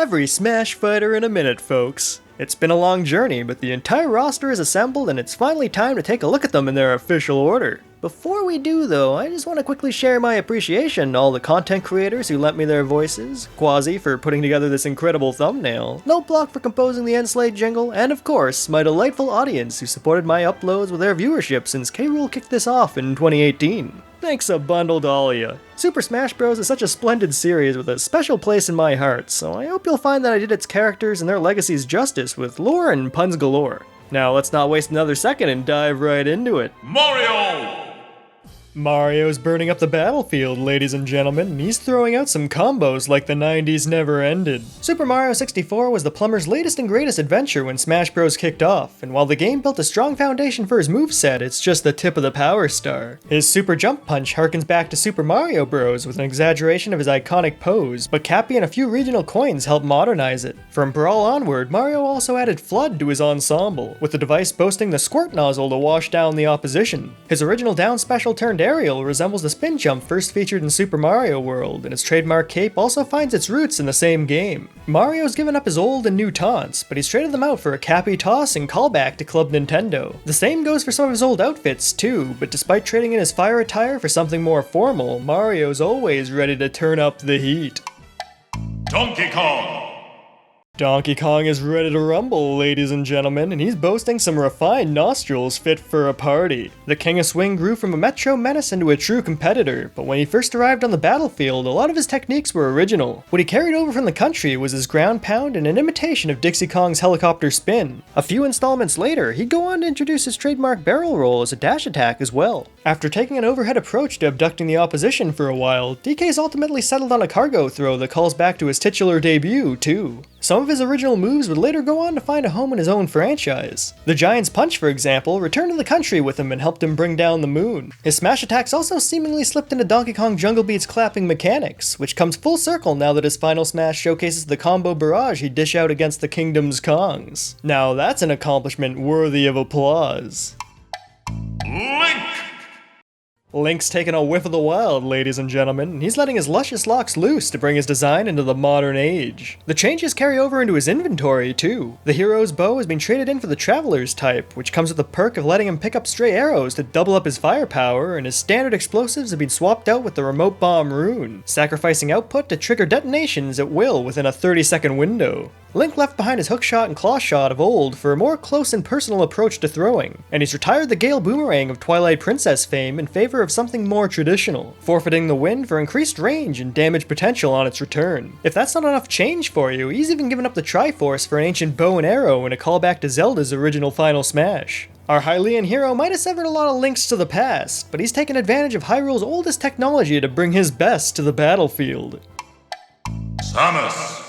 Every Smash fighter in a minute, folks. It's been a long journey, but the entire roster is assembled and it's finally time to take a look at them in their official order. Before we do though, I just want to quickly share my appreciation to all the content creators who lent me their voices, Quasi for putting together this incredible thumbnail, Noteblock for composing the Endslate jingle, and of course, my delightful audience who supported my uploads with their viewership since K. Rool kicked this off in 2018. Thanks a bundle to all of ya. Super Smash Bros. Is such a splendid series with a special place in my heart, so I hope you'll find that I did its characters and their legacies justice with lore and puns galore. Now let's not waste another second and dive right into it. Mario! Mario's burning up the battlefield, ladies and gentlemen, and he's throwing out some combos like the 90s never ended. Super Mario 64 was the plumber's latest and greatest adventure when Smash Bros. Kicked off, and while the game built a strong foundation for his moveset, it's just the tip of the power star. His super jump punch harkens back to Super Mario Bros. With an exaggeration of his iconic pose, but Cappy and a few regional coins helped modernize it. From Brawl onward, Mario also added Flood to his ensemble, with the device boasting the squirt nozzle to wash down the opposition. His original down special turned aerial resembles the spin jump first featured in Super Mario World, and his trademark cape also finds its roots in the same game. Mario's given up his old and new taunts, but he's traded them out for a Cappy toss and callback to Club Nintendo. The same goes for some of his old outfits too, but despite trading in his fire attire for something more formal, Mario's always ready to turn up the heat. Donkey Kong! Donkey Kong is ready to rumble, ladies and gentlemen, and he's boasting some refined nostrils fit for a party. The King of Swing grew from a Metro menace into a true competitor, but when he first arrived on the battlefield, a lot of his techniques were original. What he carried over from the country was his ground pound and an imitation of Dixie Kong's helicopter spin. A few installments later, he'd go on to introduce his trademark barrel roll as a dash attack as well. After taking an overhead approach to abducting the opposition for a while, DK's ultimately settled on a cargo throw that calls back to his titular debut, too. Some of his original moves would later go on to find a home in his own franchise. The Giant's Punch, for example, returned to the country with him and helped him bring down the moon. His smash attacks also seemingly slipped into Donkey Kong Jungle Beat's clapping mechanics, which comes full circle now that his final smash showcases the combo barrage he'd dish out against the Kingdom's Kongs. Now that's an accomplishment worthy of applause. Link! Link's taking a whiff of the wild, ladies and gentlemen, and he's letting his luscious locks loose to bring his design into the modern age. The changes carry over into his inventory, too. The hero's bow has been traded in for the Traveler's type, which comes with the perk of letting him pick up stray arrows to double up his firepower, and his standard explosives have been swapped out with the Remote Bomb rune, sacrificing output to trigger detonations at will within a 30-second window. Link left behind his hookshot and clawshot of old for a more close and personal approach to throwing, and he's retired the Gale Boomerang of Twilight Princess fame in favor of something more traditional, forfeiting the wind for increased range and damage potential on its return. If that's not enough change for you, he's even given up the Triforce for an ancient bow and arrow and a callback to Zelda's original Final Smash. Our Hylian hero might have severed a lot of links to the past, but he's taken advantage of Hyrule's oldest technology to bring his best to the battlefield. Samus!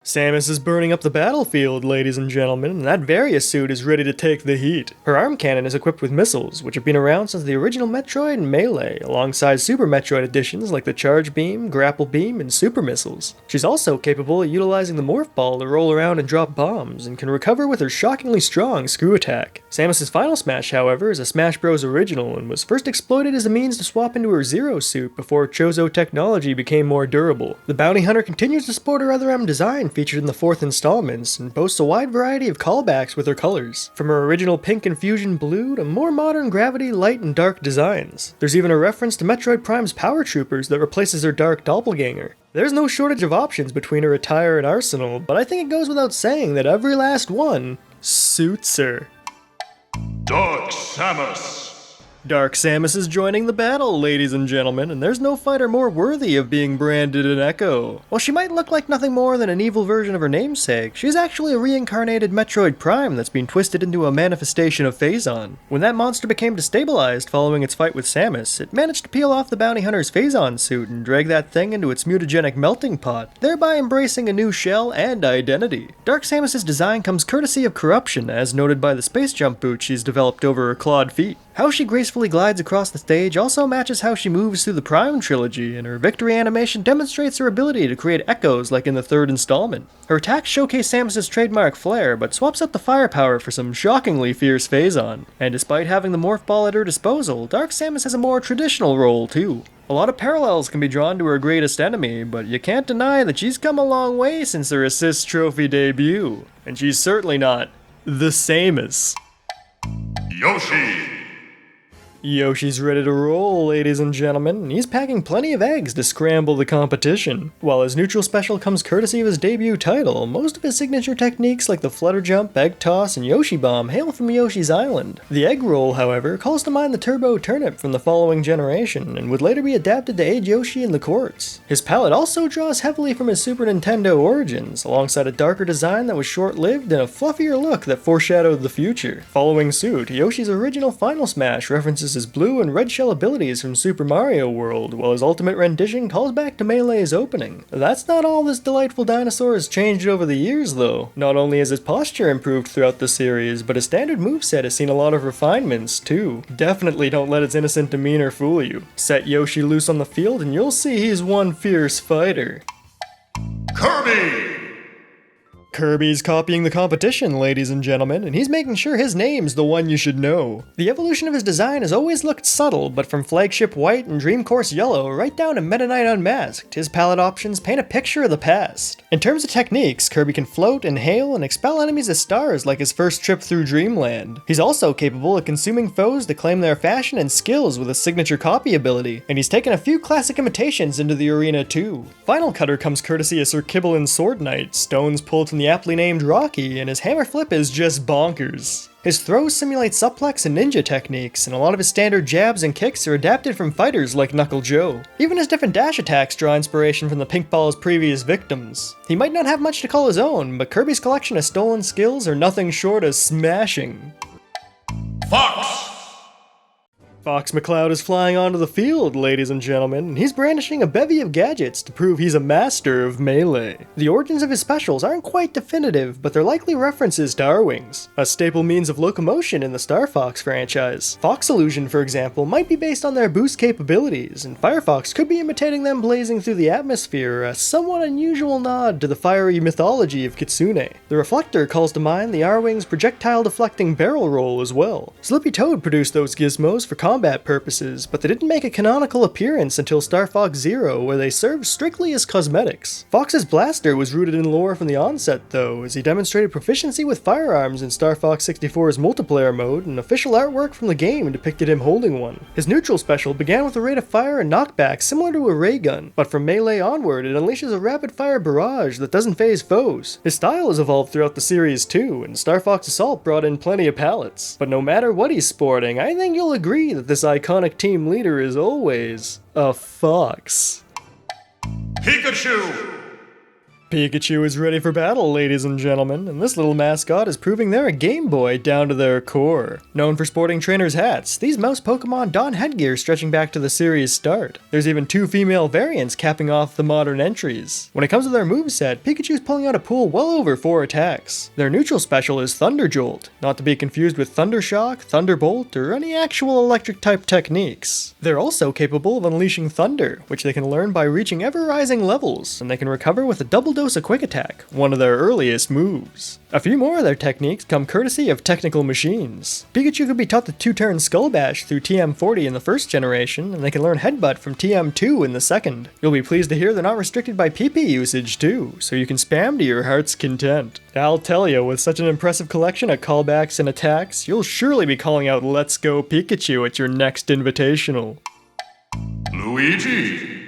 Samus is burning up the battlefield, ladies and gentlemen, and that Various suit is ready to take the heat. Her arm cannon is equipped with missiles, which have been around since the original Metroid and Melee, alongside Super Metroid editions like the Charge Beam, Grapple Beam, and Super Missiles. She's also capable of utilizing the Morph Ball to roll around and drop bombs, and can recover with her shockingly strong Screw Attack. Samus' final smash, however, is a Smash Bros. Original, and was first exploited as a means to swap into her Zero suit before Chozo technology became more durable. The Bounty Hunter continues to sport her Other M design featured in the fourth installments, and boasts a wide variety of callbacks with her colors, from her original pink and fusion blue to more modern gravity, light, and dark designs. There's even a reference to Metroid Prime's Power Troopers that replaces her dark doppelganger. There's no shortage of options between her attire and arsenal, but I think it goes without saying that every last one suits her. Dark Samus! Dark Samus is joining the battle, ladies and gentlemen, and there's no fighter more worthy of being branded an Echo. While she might look like nothing more than an evil version of her namesake, she's actually a reincarnated Metroid Prime that's been twisted into a manifestation of Phazon. When that monster became destabilized following its fight with Samus, it managed to peel off the bounty hunter's Phazon suit and drag that thing into its mutagenic melting pot, thereby embracing a new shell and identity. Dark Samus' design comes courtesy of Corruption, as noted by the space jump boot she's developed over her clawed feet. How she gracefully glides across the stage also matches how she moves through the Prime trilogy, and her victory animation demonstrates her ability to create echoes like in the third installment. Her attacks showcase Samus' trademark flair, but swaps out the firepower for some shockingly fierce Phazon. And despite having the Morph Ball at her disposal, Dark Samus has a more traditional role too. A lot of parallels can be drawn to her greatest enemy, but you can't deny that she's come a long way since her Assist Trophy debut, and she's certainly not the same as. Yoshi. Yoshi's ready to roll, ladies and gentlemen, and he's packing plenty of eggs to scramble the competition. While his neutral special comes courtesy of his debut title, most of his signature techniques like the flutter jump, egg toss, and Yoshi bomb hail from Yoshi's Island. The egg roll, however, calls to mind the turbo turnip from the following generation, and would later be adapted to aid Yoshi in the courts. His palette also draws heavily from his Super Nintendo origins, alongside a darker design that was short-lived and a fluffier look that foreshadowed the future. Following suit, Yoshi's original Final Smash references his blue and red shell abilities from Super Mario World, while his ultimate rendition calls back to Melee's opening. That's not all this delightful dinosaur has changed over the years though. Not only has his posture improved throughout the series, but his standard moveset has seen a lot of refinements too. Definitely don't let its innocent demeanor fool you. Set Yoshi loose on the field and you'll see he's one fierce fighter. Kirby. Kirby's copying the competition, ladies and gentlemen, and he's making sure his name's the one you should know. The evolution of his design has always looked subtle, but from Flagship White and Dream Course Yellow right down to Meta Knight Unmasked, his palette options paint a picture of the past. In terms of techniques, Kirby can float and hail and expel enemies as stars like his first trip through Dreamland. He's also capable of consuming foes to claim their fashion and skills with a signature copy ability, and he's taken a few classic imitations into the arena too. Final Cutter comes courtesy of Sir Kibble Sword Knight, stones pulled from the aptly named Rocky, and his hammer flip is just bonkers. His throws simulate suplex and ninja techniques, and a lot of his standard jabs and kicks are adapted from fighters like Knuckle Joe. Even his different dash attacks draw inspiration from the Pink Ball's previous victims. He might not have much to call his own, but Kirby's collection of stolen skills are nothing short of smashing. Fox. Fox McCloud is flying onto the field, ladies and gentlemen, and he's brandishing a bevy of gadgets to prove he's a master of melee. The origins of his specials aren't quite definitive, but they're likely references to Arwings, a staple means of locomotion in the Star Fox franchise. Fox Illusion, for example, might be based on their boost capabilities, and Firefox could be imitating them blazing through the atmosphere, a somewhat unusual nod to the fiery mythology of Kitsune. The Reflector calls to mind the Arwings' projectile-deflecting barrel roll as well. Slippy Toad produced those gizmos for combat purposes, but they didn't make a canonical appearance until Star Fox Zero, where they served strictly as cosmetics. Fox's blaster was rooted in lore from the onset though, as he demonstrated proficiency with firearms in Star Fox 64's multiplayer mode, and official artwork from the game depicted him holding one. His neutral special began with a rate of fire and knockback similar to a ray gun, but from melee onward it unleashes a rapid fire barrage that doesn't phase foes. His style has evolved throughout the series too, and Star Fox Assault brought in plenty of palettes. But no matter what he's sporting, I think you'll agree that this iconic team leader is always a fox. Pikachu. Pikachu is ready for battle, ladies and gentlemen, and this little mascot is proving they're a Game Boy down to their core. Known for sporting trainers' hats, these mouse Pokemon don headgear stretching back to the series' start. There's even 2 female variants capping off the modern entries. When it comes to their moveset, Pikachu's pulling out a pool well over 4 attacks. Their neutral special is Thunder Jolt, not to be confused with Thunder Shock, Thunderbolt, or any actual electric-type techniques. They're also capable of unleashing thunder, which they can learn by reaching ever-rising levels, and they can recover with a double dose of Quick Attack, one of their earliest moves. A few more of their techniques come courtesy of Technical Machines. Pikachu could be taught the 2-turn Skull Bash through TM40 in the first generation, and they can learn Headbutt from TM2 in the second. You'll be pleased to hear they're not restricted by PP usage too, so you can spam to your heart's content. I'll tell you, with such an impressive collection of callbacks and attacks, you'll surely be calling out "Let's Go Pikachu" at your next invitational. Luigi.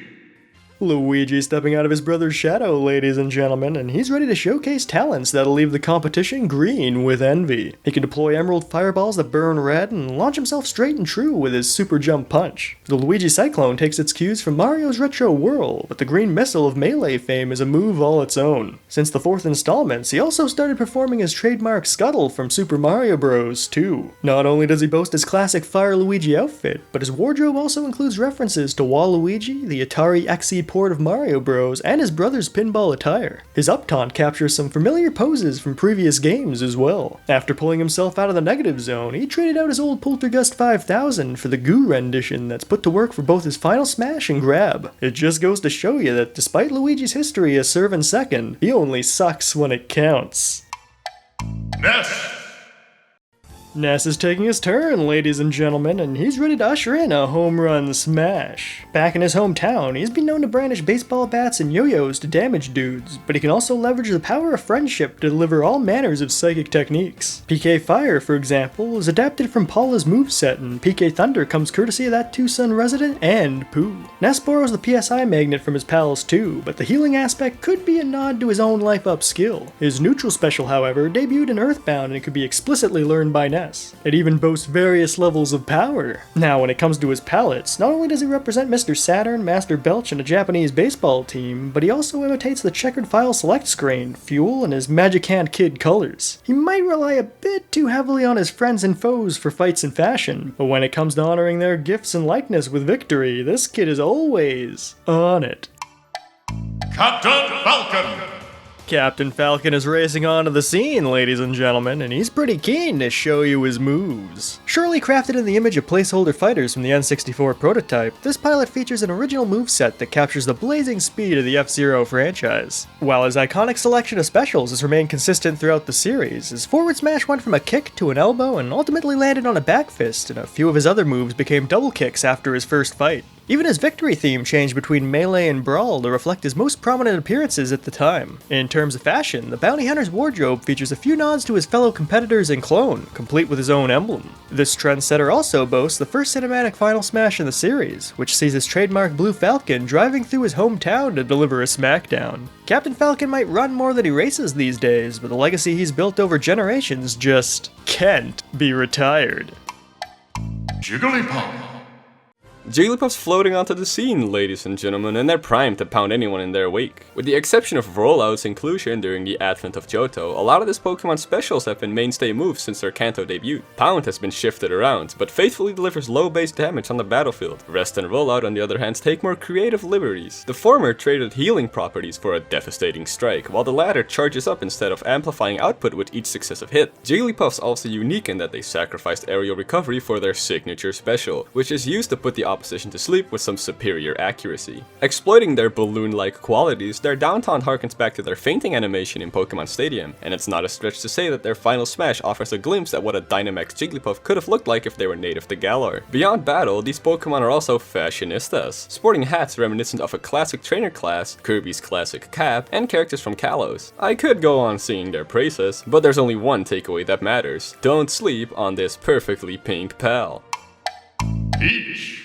Luigi stepping out of his brother's shadow, ladies and gentlemen, and he's ready to showcase talents that'll leave the competition green with envy. He can deploy emerald fireballs that burn red and launch himself straight and true with his super jump punch. The Luigi Cyclone takes its cues from Mario's Retro Whirl, but the green missile of Melee fame is a move all its own. Since the 4th installments, he also started performing his trademark Scuttle from Super Mario Bros. too. Not only does he boast his classic Fire Luigi outfit, but his wardrobe also includes references to Waluigi, the Atari XE port of Mario Bros, and his brother's pinball attire. His up taunt captures some familiar poses from previous games as well. After pulling himself out of the negative zone, he traded out his old Poltergust 5000 for the Goo rendition that's put to work for both his Final Smash and Grab. It just goes to show you that despite Luigi's history as serving second, he only sucks when it counts. Ness. Ness is taking his turn, ladies and gentlemen, and he's ready to usher in a home run smash. Back in his hometown, he's been known to brandish baseball bats and yo-yos to damage dudes, but he can also leverage the power of friendship to deliver all manners of psychic techniques. PK Fire, for example, is adapted from Paula's moveset, and PK Thunder comes courtesy of that Tucson resident and Pooh. Ness borrows the PSI magnet from his pals too, but the healing aspect could be a nod to his own life-up skill. His neutral special, however, debuted in Earthbound and could be explicitly learned by Ness. It even boasts various levels of power. Now, when it comes to his palettes, not only does he represent Mr. Saturn, Master Belch, and a Japanese baseball team, but he also imitates the checkered file select screen, Fuel, and his Magic Hand Kid colors. He might rely a bit too heavily on his friends and foes for fights and fashion, but when it comes to honoring their gifts and likeness with victory, this kid is always on it. Captain Falcon! Captain Falcon is racing onto the scene, ladies and gentlemen, and he's pretty keen to show you his moves. Surely crafted in the image of placeholder fighters from the N64 prototype, this pilot features an original moveset that captures the blazing speed of the F-Zero franchise. While his iconic selection of specials has remained consistent throughout the series, his forward smash went from a kick to an elbow and ultimately landed on a back fist, and a few of his other moves became double kicks after his first fight. Even his victory theme changed between Melee and Brawl to reflect his most prominent appearances at the time. In terms of fashion, the Bounty Hunter's wardrobe features a few nods to his fellow competitors in Clone, complete with his own emblem. This trendsetter also boasts the first cinematic Final Smash in the series, which sees his trademark Blue Falcon driving through his hometown to deliver a smackdown. Captain Falcon might run more than he races these days, but the legacy he's built over generations just can't be retired. Jigglypuff! Jigglypuff's floating onto the scene, ladies and gentlemen, and they're primed to pound anyone in their wake. With the exception of Rollout's inclusion during the advent of Johto, a lot of this Pokemon specials have been mainstay moves since their Kanto debut. Pound has been shifted around, but faithfully delivers low base damage on the battlefield. Rest and Rollout, on the other hand, take more creative liberties. The former traded healing properties for a devastating strike, while the latter charges up instead of amplifying output with each successive hit. Jigglypuff's also unique in that they sacrificed aerial recovery for their signature special, which is used to put the opposition to sleep with some superior accuracy. Exploiting their balloon-like qualities, their down taunt harkens back to their fainting animation in Pokemon Stadium, and it's not a stretch to say that their final smash offers a glimpse at what a Dynamax Jigglypuff could have looked like if they were native to Galar. Beyond battle, these Pokemon are also fashionistas, sporting hats reminiscent of a classic trainer class, Kirby's classic cap, and characters from Kalos. I could go on singing their praises, but there's only one takeaway that matters. Don't sleep on this perfectly pink pal. Peach!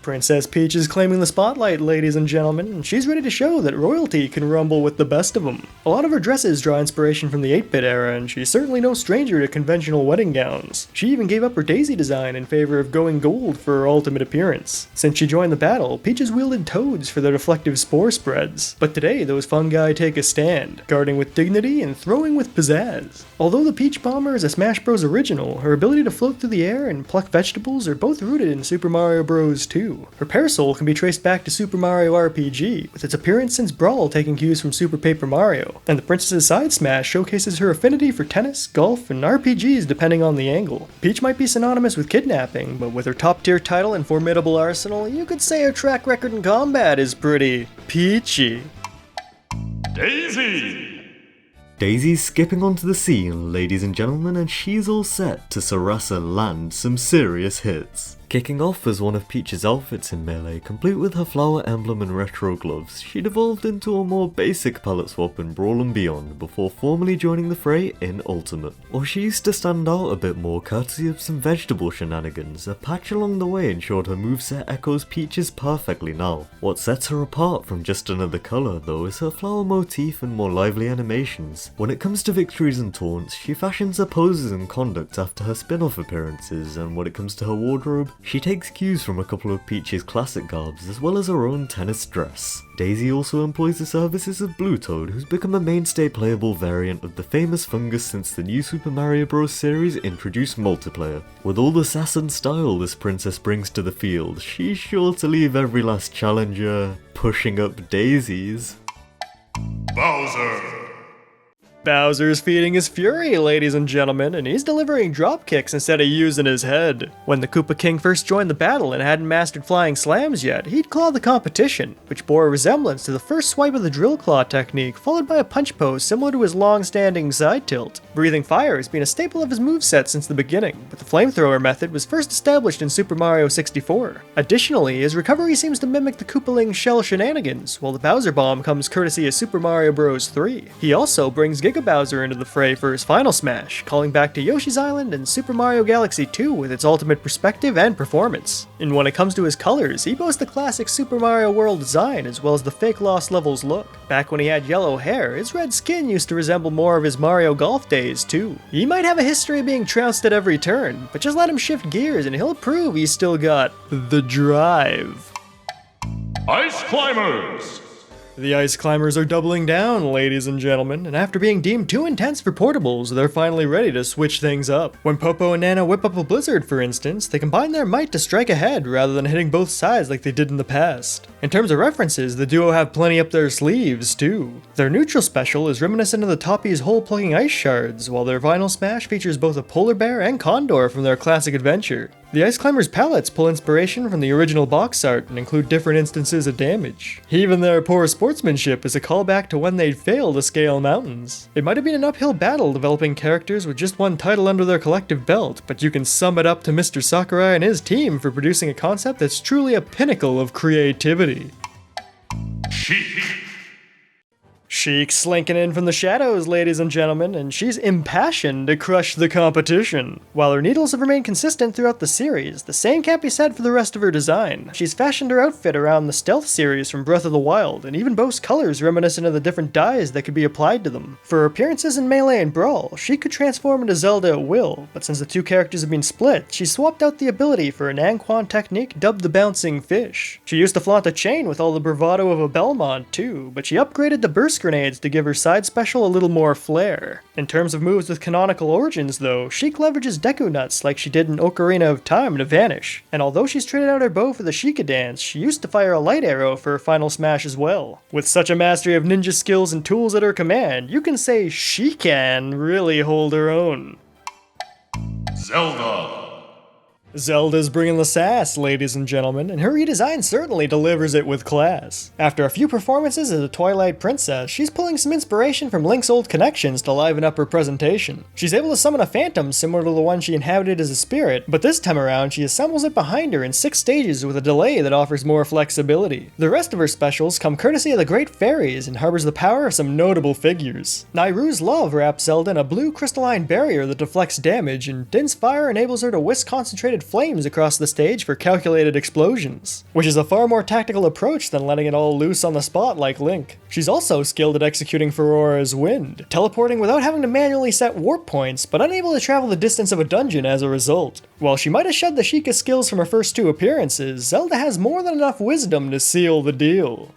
Princess Peach is claiming the spotlight, ladies and gentlemen, and she's ready to show that royalty can rumble with the best of them. A lot of her dresses draw inspiration from the 8-bit era, and she's certainly no stranger to conventional wedding gowns. She even gave up her daisy design in favor of going gold for her ultimate appearance. Since she joined the battle, Peach has wielded toads for their deflective spore spreads. But today, those fungi take a stand, guarding with dignity and throwing with pizzazz. Although the Peach Bomber is a Smash Bros. Original, her ability to float through the air and pluck vegetables are both rooted in Super Mario Bros. 2. Her parasol can be traced back to Super Mario RPG, with its appearance since Brawl taking cues from Super Paper Mario, and the princess's side smash showcases her affinity for tennis, golf, and RPGs depending on the angle. Peach might be synonymous with kidnapping, but with her top-tier title and formidable arsenal, you could say her track record in combat is pretty peachy. Daisy! Daisy's skipping onto the scene, ladies and gentlemen, and she's all set to Sarasa land some serious hits. Kicking off as one of Peach's outfits in Melee, complete with her flower emblem and retro gloves, she devolved into a more basic palette swap in Brawl and Beyond before formally joining the fray in Ultimate. Or she used to stand out a bit more courtesy of some vegetable shenanigans. A patch along the way ensured her moveset echoes Peach's perfectly now. What sets her apart from just another colour though is her flower motif and more lively animations. When it comes to victories and taunts, she fashions her poses and conduct after her spin-off appearances, and when it comes to her wardrobe, she takes cues from a couple of Peach's classic garbs as well as her own tennis dress. Daisy also employs the services of Blue Toad, who's become a mainstay playable variant of the famous fungus since the new Super Mario Bros. Series introduced multiplayer. With all the sass and style this princess brings to the field, she's sure to leave every last challenger pushing up daisies. Bowser! Bowser's feeding his fury, ladies and gentlemen, and he's delivering drop kicks instead of using his head. When the Koopa King first joined the battle and hadn't mastered flying slams yet, he'd claw the competition, which bore a resemblance to the first swipe of the drill claw technique, followed by a punch pose similar to his long-standing side tilt. Breathing fire has been a staple of his moveset since the beginning, but the flamethrower method was first established in Super Mario 64. Additionally, his recovery seems to mimic the Koopaling's shell shenanigans, while the Bowser Bomb comes courtesy of Super Mario Bros. 3. He also brings Giga Bowser into the fray for his final smash, calling back to Yoshi's Island and Super Mario Galaxy 2 with its ultimate perspective and performance. And when it comes to his colors, he boasts the classic Super Mario World design as well as the fake Lost Levels look. Back when he had yellow hair, his red skin used to resemble more of his Mario Golf days too. He might have a history of being trounced at every turn, but just let him shift gears and he'll prove he's still got the drive. Ice Climbers! The Ice Climbers are doubling down, ladies and gentlemen, and after being deemed too intense for portables, they're finally ready to switch things up. When Popo and Nana whip up a blizzard, for instance, they combine their might to strike ahead rather than hitting both sides like they did in the past. In terms of references, the duo have plenty up their sleeves, too. Their neutral special is reminiscent of the Toppy's hole-plugging ice shards, while their final smash features both a polar bear and condor from their classic adventure. The Ice Climbers palettes pull inspiration from the original box art and include different instances of damage. Even their poor sportsmanship is a callback to when they'd failed to scale mountains. It might have been an uphill battle developing characters with just one title under their collective belt, but you can sum it up to Mr. Sakurai and his team for producing a concept that's truly a pinnacle of creativity. Sheik! Sheik's slinking in from the shadows, ladies and gentlemen, and she's impassioned to crush the competition. While her needles have remained consistent throughout the series, the same can't be said for the rest of her design. She's fashioned her outfit around the Stealth series from Breath of the Wild, and even boasts colors reminiscent of the different dyes that could be applied to them. For her appearances in Melee and Brawl, she could transform into Zelda at will, but since the two characters have been split, she swapped out the ability for a Nanquan technique dubbed the Bouncing Fish. She used to flaunt a chain with all the bravado of a Belmont too, but she upgraded the burst grenades to give her side special a little more flair. In terms of moves with canonical origins though, Sheik leverages Deku Nuts like she did in Ocarina of Time to vanish, and although she's traded out her bow for the Sheikah dance, she used to fire a light arrow for her final smash as well. With such a mastery of ninja skills and tools at her command, you can say she can really hold her own. Zelda! Zelda's bringing the sass, ladies and gentlemen, and her redesign certainly delivers it with class. After a few performances as a Twilight Princess, she's pulling some inspiration from Link's old connections to liven up her presentation. She's able to summon a phantom similar to the one she inhabited as a spirit, but this time around she assembles it behind her in 6 stages with a delay that offers more flexibility. The rest of her specials come courtesy of the Great Fairies and harbors the power of some notable figures. Nayru's Love wraps Zelda in a blue crystalline barrier that deflects damage, and Din's Fire enables her to whisk concentrated flames across the stage for calculated explosions, which is a far more tactical approach than letting it all loose on the spot like Link. She's also skilled at executing Ferora's Wind, teleporting without having to manually set warp points, but unable to travel the distance of a dungeon as a result. While she might have shed the Sheikah skills from her first 2 appearances, Zelda has more than enough wisdom to seal the deal.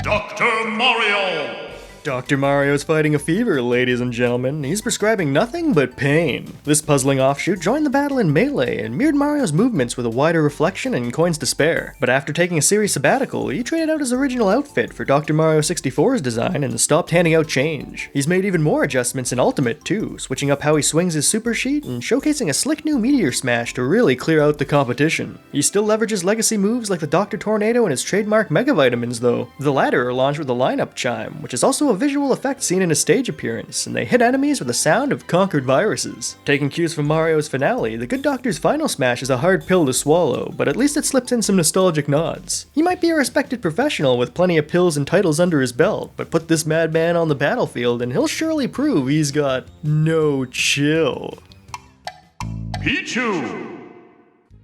Dr. Mario! Dr. Mario's fighting a fever, ladies and gentlemen. He's prescribing nothing but pain. This puzzling offshoot joined the battle in Melee and mirrored Mario's movements with a wider reflection and coins to spare. But after taking a series sabbatical, he traded out his original outfit for Dr. Mario 64's design and stopped handing out change. He's made even more adjustments in Ultimate too, switching up how he swings his super sheet and showcasing a slick new meteor smash to really clear out the competition. He still leverages legacy moves like the Dr. Tornado and his trademark Mega Vitamins though. The latter are launched with a lineup chime, which is also a visual effect seen in his stage appearance, and they hit enemies with the sound of conquered viruses. Taking cues from Mario's finale, the Good Doctor's final smash is a hard pill to swallow, but at least it slips in some nostalgic nods. He might be a respected professional with plenty of pills and titles under his belt, but put this madman on the battlefield and he'll surely prove he's got no chill. Pichu!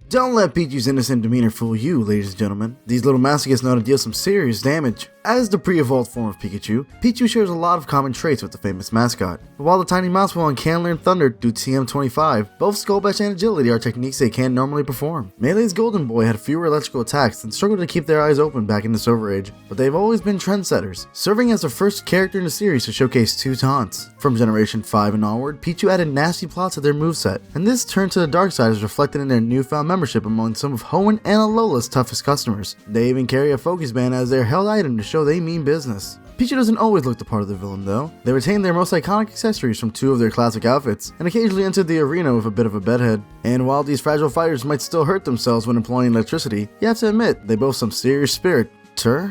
Don't let Pichu's innocent demeanor fool you, ladies and gentlemen. These little masochists know how to deal some serious damage. As the pre-evolved form of Pikachu, Pichu shares a lot of common traits with the famous mascot. But while the tiny mouse one can learn Thunder due to TM25, both Skull Bash and Agility are techniques they can't normally perform. Melee's Golden Boy had fewer electrical attacks and struggled to keep their eyes open back in the Silver Age, but they've always been trendsetters, serving as the first character in the series to showcase 2 taunts. From Generation 5 and onward, Pichu added nasty plots to their moveset, and this turn to the dark side is reflected in their newfound membership among some of Hoenn and Alola's toughest customers. They even carry a focus band as their held item to show they mean business. Pichu doesn't always look the part of the villain though. They retain their most iconic accessories from 2 of their classic outfits, and occasionally enter the arena with a bit of a bedhead. And while these fragile fighters might still hurt themselves when employing electricity, you have to admit, they boast some serious spirit. Falco!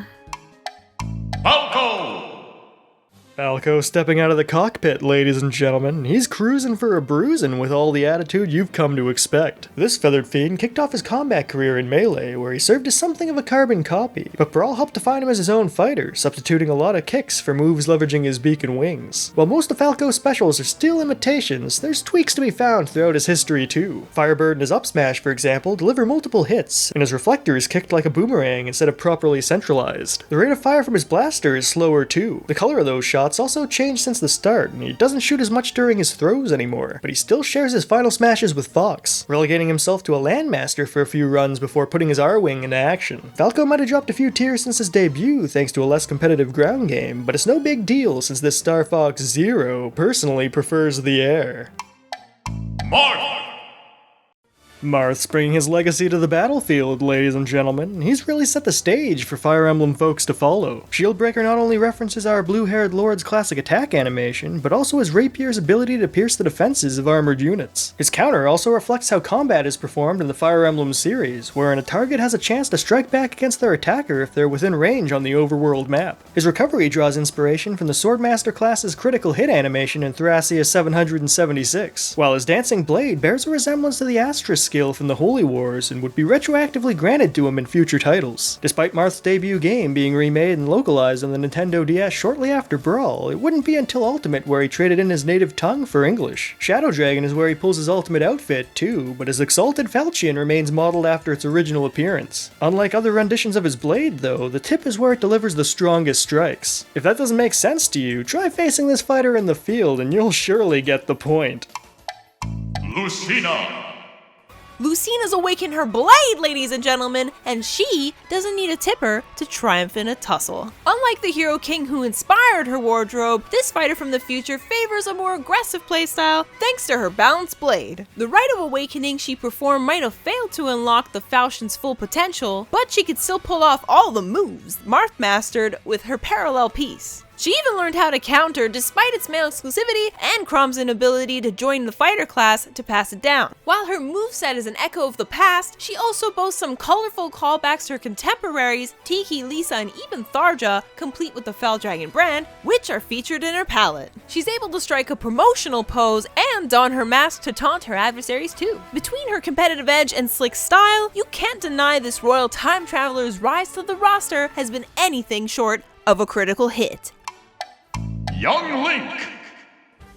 Falco stepping out of the cockpit, ladies and gentlemen. He's cruising for a bruising with all the attitude you've come to expect. This feathered fiend kicked off his combat career in Melee, where he served as something of a carbon copy, but Brawl helped define him as his own fighter, substituting a lot of kicks for moves leveraging his beak and wings. While most of Falco's specials are still imitations, there's tweaks to be found throughout his history too. Firebird and his up smash, for example, deliver multiple hits, and his reflector is kicked like a boomerang instead of properly centralized. The rate of fire from his blaster is slower too. The color of those shots also changed since the start, and he doesn't shoot as much during his throws anymore, but he still shares his final smashes with Fox, relegating himself to a Landmaster for a few runs before putting his R-Wing into action. Falco might have dropped a few tiers since his debut thanks to a less competitive ground game, but it's no big deal since this Star Fox Zero personally prefers the air. Marth! Marth's bringing his legacy to the battlefield, ladies and gentlemen. He's really set the stage for Fire Emblem folks to follow. Shieldbreaker not only references our blue-haired lord's classic attack animation, but also his rapier's ability to pierce the defenses of armored units. His counter also reflects how combat is performed in the Fire Emblem series, wherein a target has a chance to strike back against their attacker if they're within range on the overworld map. His recovery draws inspiration from the Swordmaster class's critical hit animation in Thracia 776, while his Dancing Blade bears a resemblance to the Astra skill from the Holy Wars and would be retroactively granted to him in future titles. Despite Marth's debut game being remade and localized on the Nintendo DS shortly after Brawl, it wouldn't be until Ultimate where he traded in his native tongue for English. Shadow Dragon is where he pulls his ultimate outfit too, but his Exalted Falchion remains modeled after its original appearance. Unlike other renditions of his blade though, the tip is where it delivers the strongest strikes. If that doesn't make sense to you, try facing this fighter in the field and you'll surely get the point. Lucina! Lucina's awakened her blade, ladies and gentlemen, and she doesn't need a tipper to triumph in a tussle. Unlike the Hero King who inspired her wardrobe, this fighter from the future favors a more aggressive playstyle thanks to her balanced blade. The rite of awakening she performed might have failed to unlock the Falchion's full potential, but she could still pull off all the moves Marth mastered with her parallel piece. She even learned how to counter despite its male exclusivity and Chrome's inability to join the fighter class to pass it down. While her moveset is an echo of the past, she also boasts some colorful callbacks to her contemporaries Tiki, Lisa, and even Tharja, complete with the Fel Dragon brand, which are featured in her palette. She's able to strike a promotional pose and don her mask to taunt her adversaries too. Between her competitive edge and slick style, you can't deny this royal time traveler's rise to the roster has been anything short of a critical hit. Young Link!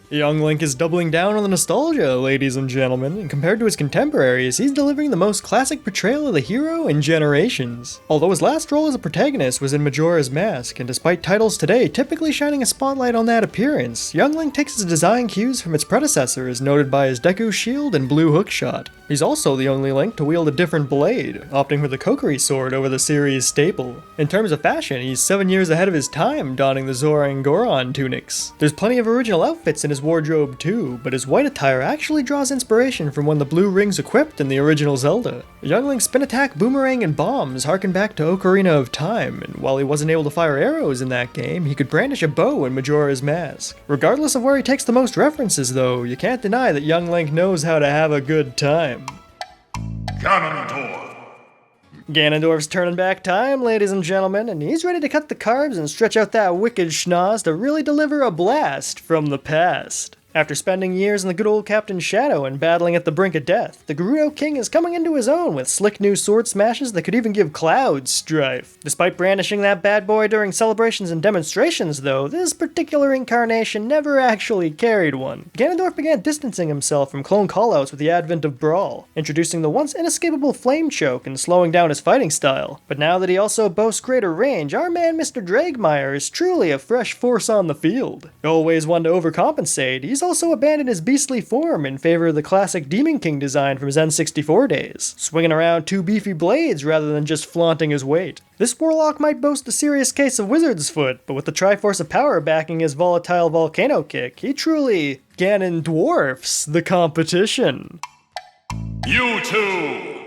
Young Link is doubling down on the nostalgia, ladies and gentlemen, and compared to his contemporaries, he's delivering the most classic portrayal of the hero in generations. Although his last role as a protagonist was in Majora's Mask, and despite titles today typically shining a spotlight on that appearance, Young Link takes his design cues from its predecessor as noted by his Deku Shield and Blue Hookshot. He's also the only Link to wield a different blade, opting for the Kokiri sword over the series' staple. In terms of fashion, he's 7 years ahead of his time donning the Zora and Goron tunics. There's plenty of original outfits in his wardrobe too, but his white attire actually draws inspiration from when the blue rings equipped in the original Zelda. Young Link's spin attack, boomerang, and bombs harken back to Ocarina of Time, and while he wasn't able to fire arrows in that game, he could brandish a bow in Majora's Mask. Regardless of where he takes the most references though, you can't deny that Young Link knows how to have a good time. Ganondorf! Ganondorf's turning back time, ladies and gentlemen, and he's ready to cut the carbs and stretch out that wicked schnoz to really deliver a blast from the past. After spending years in the good old Captain Shadow and battling at the brink of death, the Gerudo King is coming into his own with slick new sword smashes that could even give Cloud strife. Despite brandishing that bad boy during celebrations and demonstrations though, this particular incarnation never actually carried one. Ganondorf began distancing himself from clone callouts with the advent of Brawl, introducing the once inescapable flame choke and slowing down his fighting style. But now that he also boasts greater range, our man Mr. Dragmire is truly a fresh force on the field. Always one to overcompensate, he's also abandoned his beastly form in favor of the classic Demon King design from his N64 days, swinging around two beefy blades rather than just flaunting his weight. This warlock might boast a serious case of Wizard's Foot, but with the Triforce of Power backing his volatile volcano kick, he truly Ganon dwarfs the competition. You two!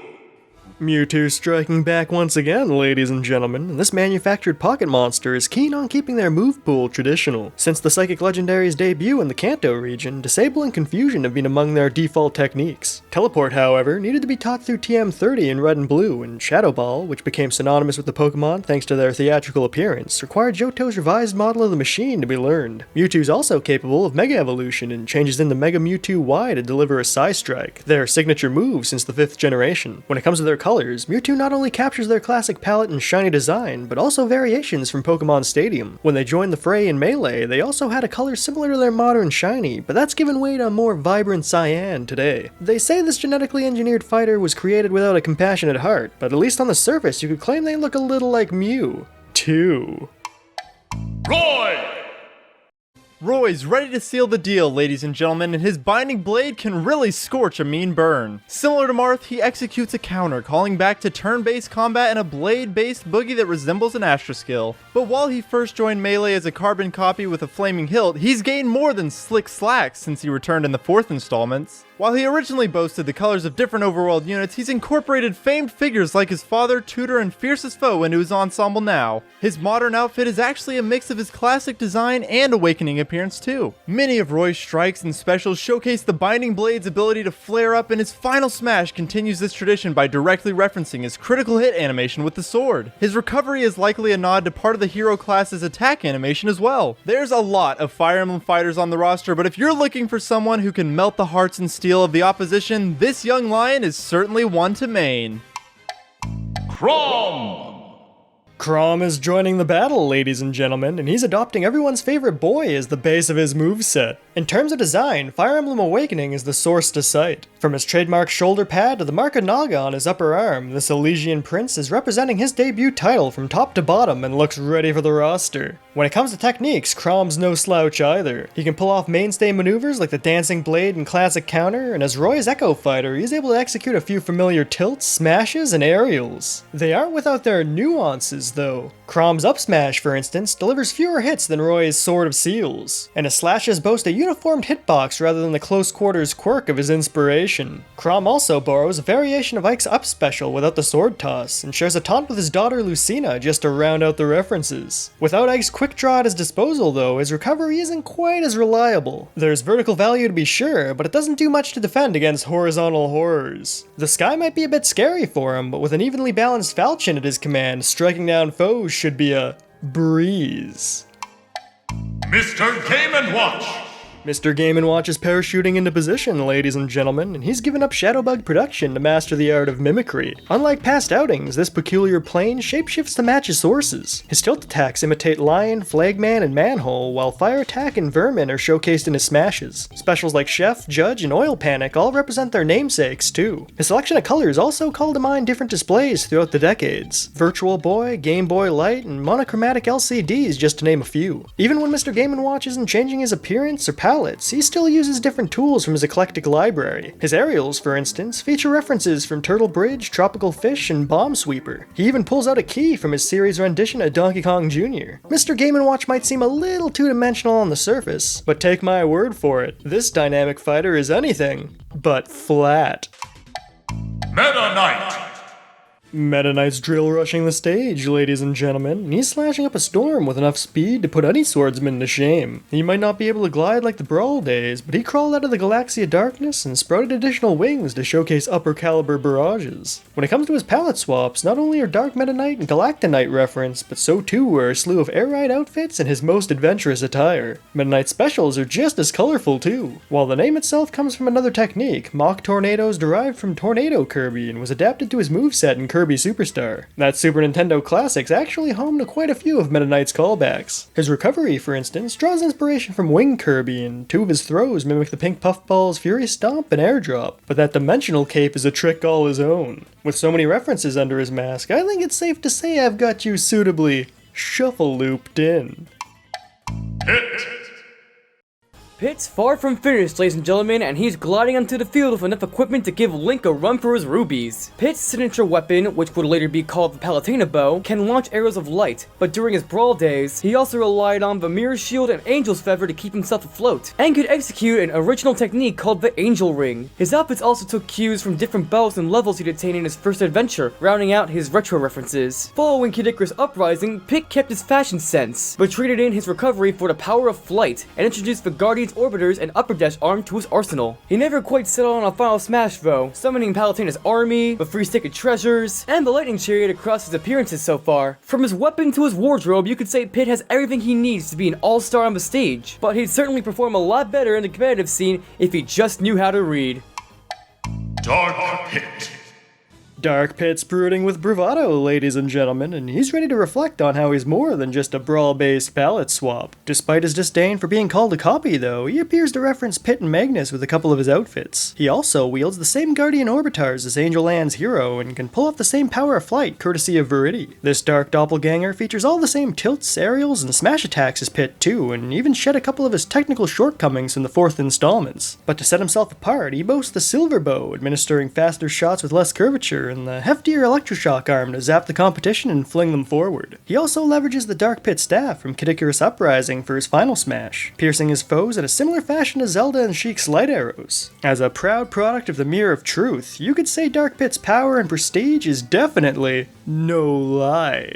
Mewtwo striking back once again, ladies and gentlemen, and this manufactured pocket monster is keen on keeping their move pool traditional. Since the Psychic Legendary's debut in the Kanto region, Disable and Confusion have been among their default techniques. Teleport, however, needed to be taught through TM30 in Red and Blue, and Shadow Ball, which became synonymous with the Pokemon thanks to their theatrical appearance, required Johto's revised model of the machine to be learned. Mewtwo's also capable of Mega Evolution and changes into Mega Mewtwo Y to deliver a Psystrike, their signature move since the 5th generation. When it comes to their colors, Mewtwo not only captures their classic palette and shiny design, but also variations from Pokemon Stadium. When they joined the fray in Melee, they also had a color similar to their modern shiny, but that's given way to a more vibrant cyan today. They say this genetically engineered fighter was created without a compassionate heart, but at least on the surface you could claim they look a little like Mew, too. Roy! Roy's ready to seal the deal, ladies and gentlemen, and his Binding Blade can really scorch a mean burn. Similar to Marth, he executes a counter, calling back to turn-based combat and a blade-based boogie that resembles an Astra skill. But while he first joined Melee as a carbon copy with a flaming hilt, he's gained more than slick slacks since he returned in the 4th installments. While he originally boasted the colors of different overworld units, he's incorporated famed figures like his father, tutor, and fiercest foe into his ensemble now. His modern outfit is actually a mix of his classic design and awakening appearance too. Many of Roy's strikes and specials showcase the Binding Blade's ability to flare up, and his final smash continues this tradition by directly referencing his critical hit animation with the sword. His recovery is likely a nod to part of the hero class's attack animation as well. There's a lot of Fire Emblem fighters on the roster, but if you're looking for someone who can melt the hearts and steel of the opposition, this young lion is certainly one to main. Chrom! Chrom is joining the battle, ladies and gentlemen, and he's adopting everyone's favorite boy as the base of his moveset. In terms of design, Fire Emblem Awakening is the source to cite. From his trademark shoulder pad to the mark of Naga on his upper arm, this Elysian Prince is representing his debut title from top to bottom and looks ready for the roster. When it comes to techniques, Chrom's no slouch either. He can pull off mainstay maneuvers like the Dancing Blade and Classic Counter, and as Roy's Echo Fighter, he's able to execute a few familiar tilts, smashes, and aerials. They aren't without their nuances, though. Chrom's up smash, for instance, delivers fewer hits than Roy's Sword of Seals, and his slashes boast a uniformed hitbox rather than the close quarters quirk of his inspiration. Chrom also borrows a variation of Ike's up special without the sword toss, and shares a taunt with his daughter Lucina just to round out the references. Without Ike's quick draw at his disposal though, his recovery isn't quite as reliable. There's vertical value to be sure, but it doesn't do much to defend against horizontal horrors. The sky might be a bit scary for him, but with an evenly balanced falchion at his command, striking down foes should be a breeze. Mr. Game & Watch! Mr. Game & Watch is parachuting into position, ladies and gentlemen, and he's given up Shadowbug production to master the art of mimicry. Unlike past outings, this peculiar plane shapeshifts to match his sources. His tilt attacks imitate Lion, Flagman, and Manhole, while Fire Attack and Vermin are showcased in his smashes. Specials like Chef, Judge, and Oil Panic all represent their namesakes, too. His selection of colors also call to mind different displays throughout the decades. Virtual Boy, Game Boy Light, and monochromatic LCDs, just to name a few. Even when Mr. Game & Watch isn't changing his appearance or palettes, he still uses different tools from his eclectic library. His aerials, for instance, feature references from Turtle Bridge, Tropical Fish, and Bomb Sweeper. He even pulls out a key from his series rendition of Donkey Kong Jr. Mr. Game & Watch might seem a little two-dimensional on the surface, but take my word for it, this dynamic fighter is anything but flat. Meta Knight! Meta Knight's drill rushing the stage, ladies and gentlemen, and he's slashing up a storm with enough speed to put any swordsman to shame. He might not be able to glide like the Brawl days, but he crawled out of the Galaxia Darkness and sprouted additional wings to showcase upper caliber barrages. When it comes to his palette swaps, not only are Dark Meta Knight and Galactonite referenced, but so too are a slew of air ride outfits and his most adventurous attire. Meta Knight specials are just as colorful too. While the name itself comes from another technique, Mach Tornado is derived from Tornado Kirby and was adapted to his moveset in Kirby Superstar. That Super Nintendo classic's actually home to quite a few of Meta Knight's callbacks. His recovery, for instance, draws inspiration from Wing Kirby, and two of his throws mimic the Pink Puffball's Furious Stomp and Airdrop, but that dimensional cape is a trick all his own. With so many references under his mask, I think it's safe to say I've got you suitably shuffle-looped in. Hit! Pitt's far from finished, ladies and gentlemen, and he's gliding onto the field with enough equipment to give Link a run for his rubies. Pitt's signature weapon, which would later be called the Palutena Bow, can launch arrows of light, but during his brawl days, he also relied on Vamir's shield and Angel's feather to keep himself afloat, and could execute an original technique called the Angel Ring. His outfits also took cues from different bows and levels he'd attained in his first adventure, rounding out his retro references. Following Kid Icarus Uprising, Pitt kept his fashion sense, but traded in his recovery for the power of flight, and introduced the Guardian's Orbiters and Upper Dash arm to his arsenal. He never quite settled on a final smash though, summoning Palutena's army, the Free Stick of Treasures, and the Lightning Chariot across his appearances so far. From his weapon to his wardrobe, you could say Pitt has everything he needs to be an all-star on the stage, but he'd certainly perform a lot better in the competitive scene if he just knew how to read. Dark Pit. Dark Pit's brooding with bravado, ladies and gentlemen, and he's ready to reflect on how he's more than just a brawl-based palette swap. Despite his disdain for being called a copy, though, he appears to reference Pitt and Magnus with a couple of his outfits. He also wields the same Guardian Orbitars as Angel Ann's hero, and can pull off the same power of flight courtesy of Viridi. This dark doppelganger features all the same tilts, aerials, and smash attacks as Pitt too, and even shed a couple of his technical shortcomings from the 4th installments. But to set himself apart, he boasts the Silver Bow, administering faster shots with less curvature, and the heftier electroshock arm to zap the competition and fling them forward. He also leverages the Dark Pit staff from Kid Icarus Uprising for his final smash, piercing his foes in a similar fashion to Zelda and Sheik's light arrows. As a proud product of the Mirror of Truth, you could say Dark Pit's power and prestige is definitely no lie.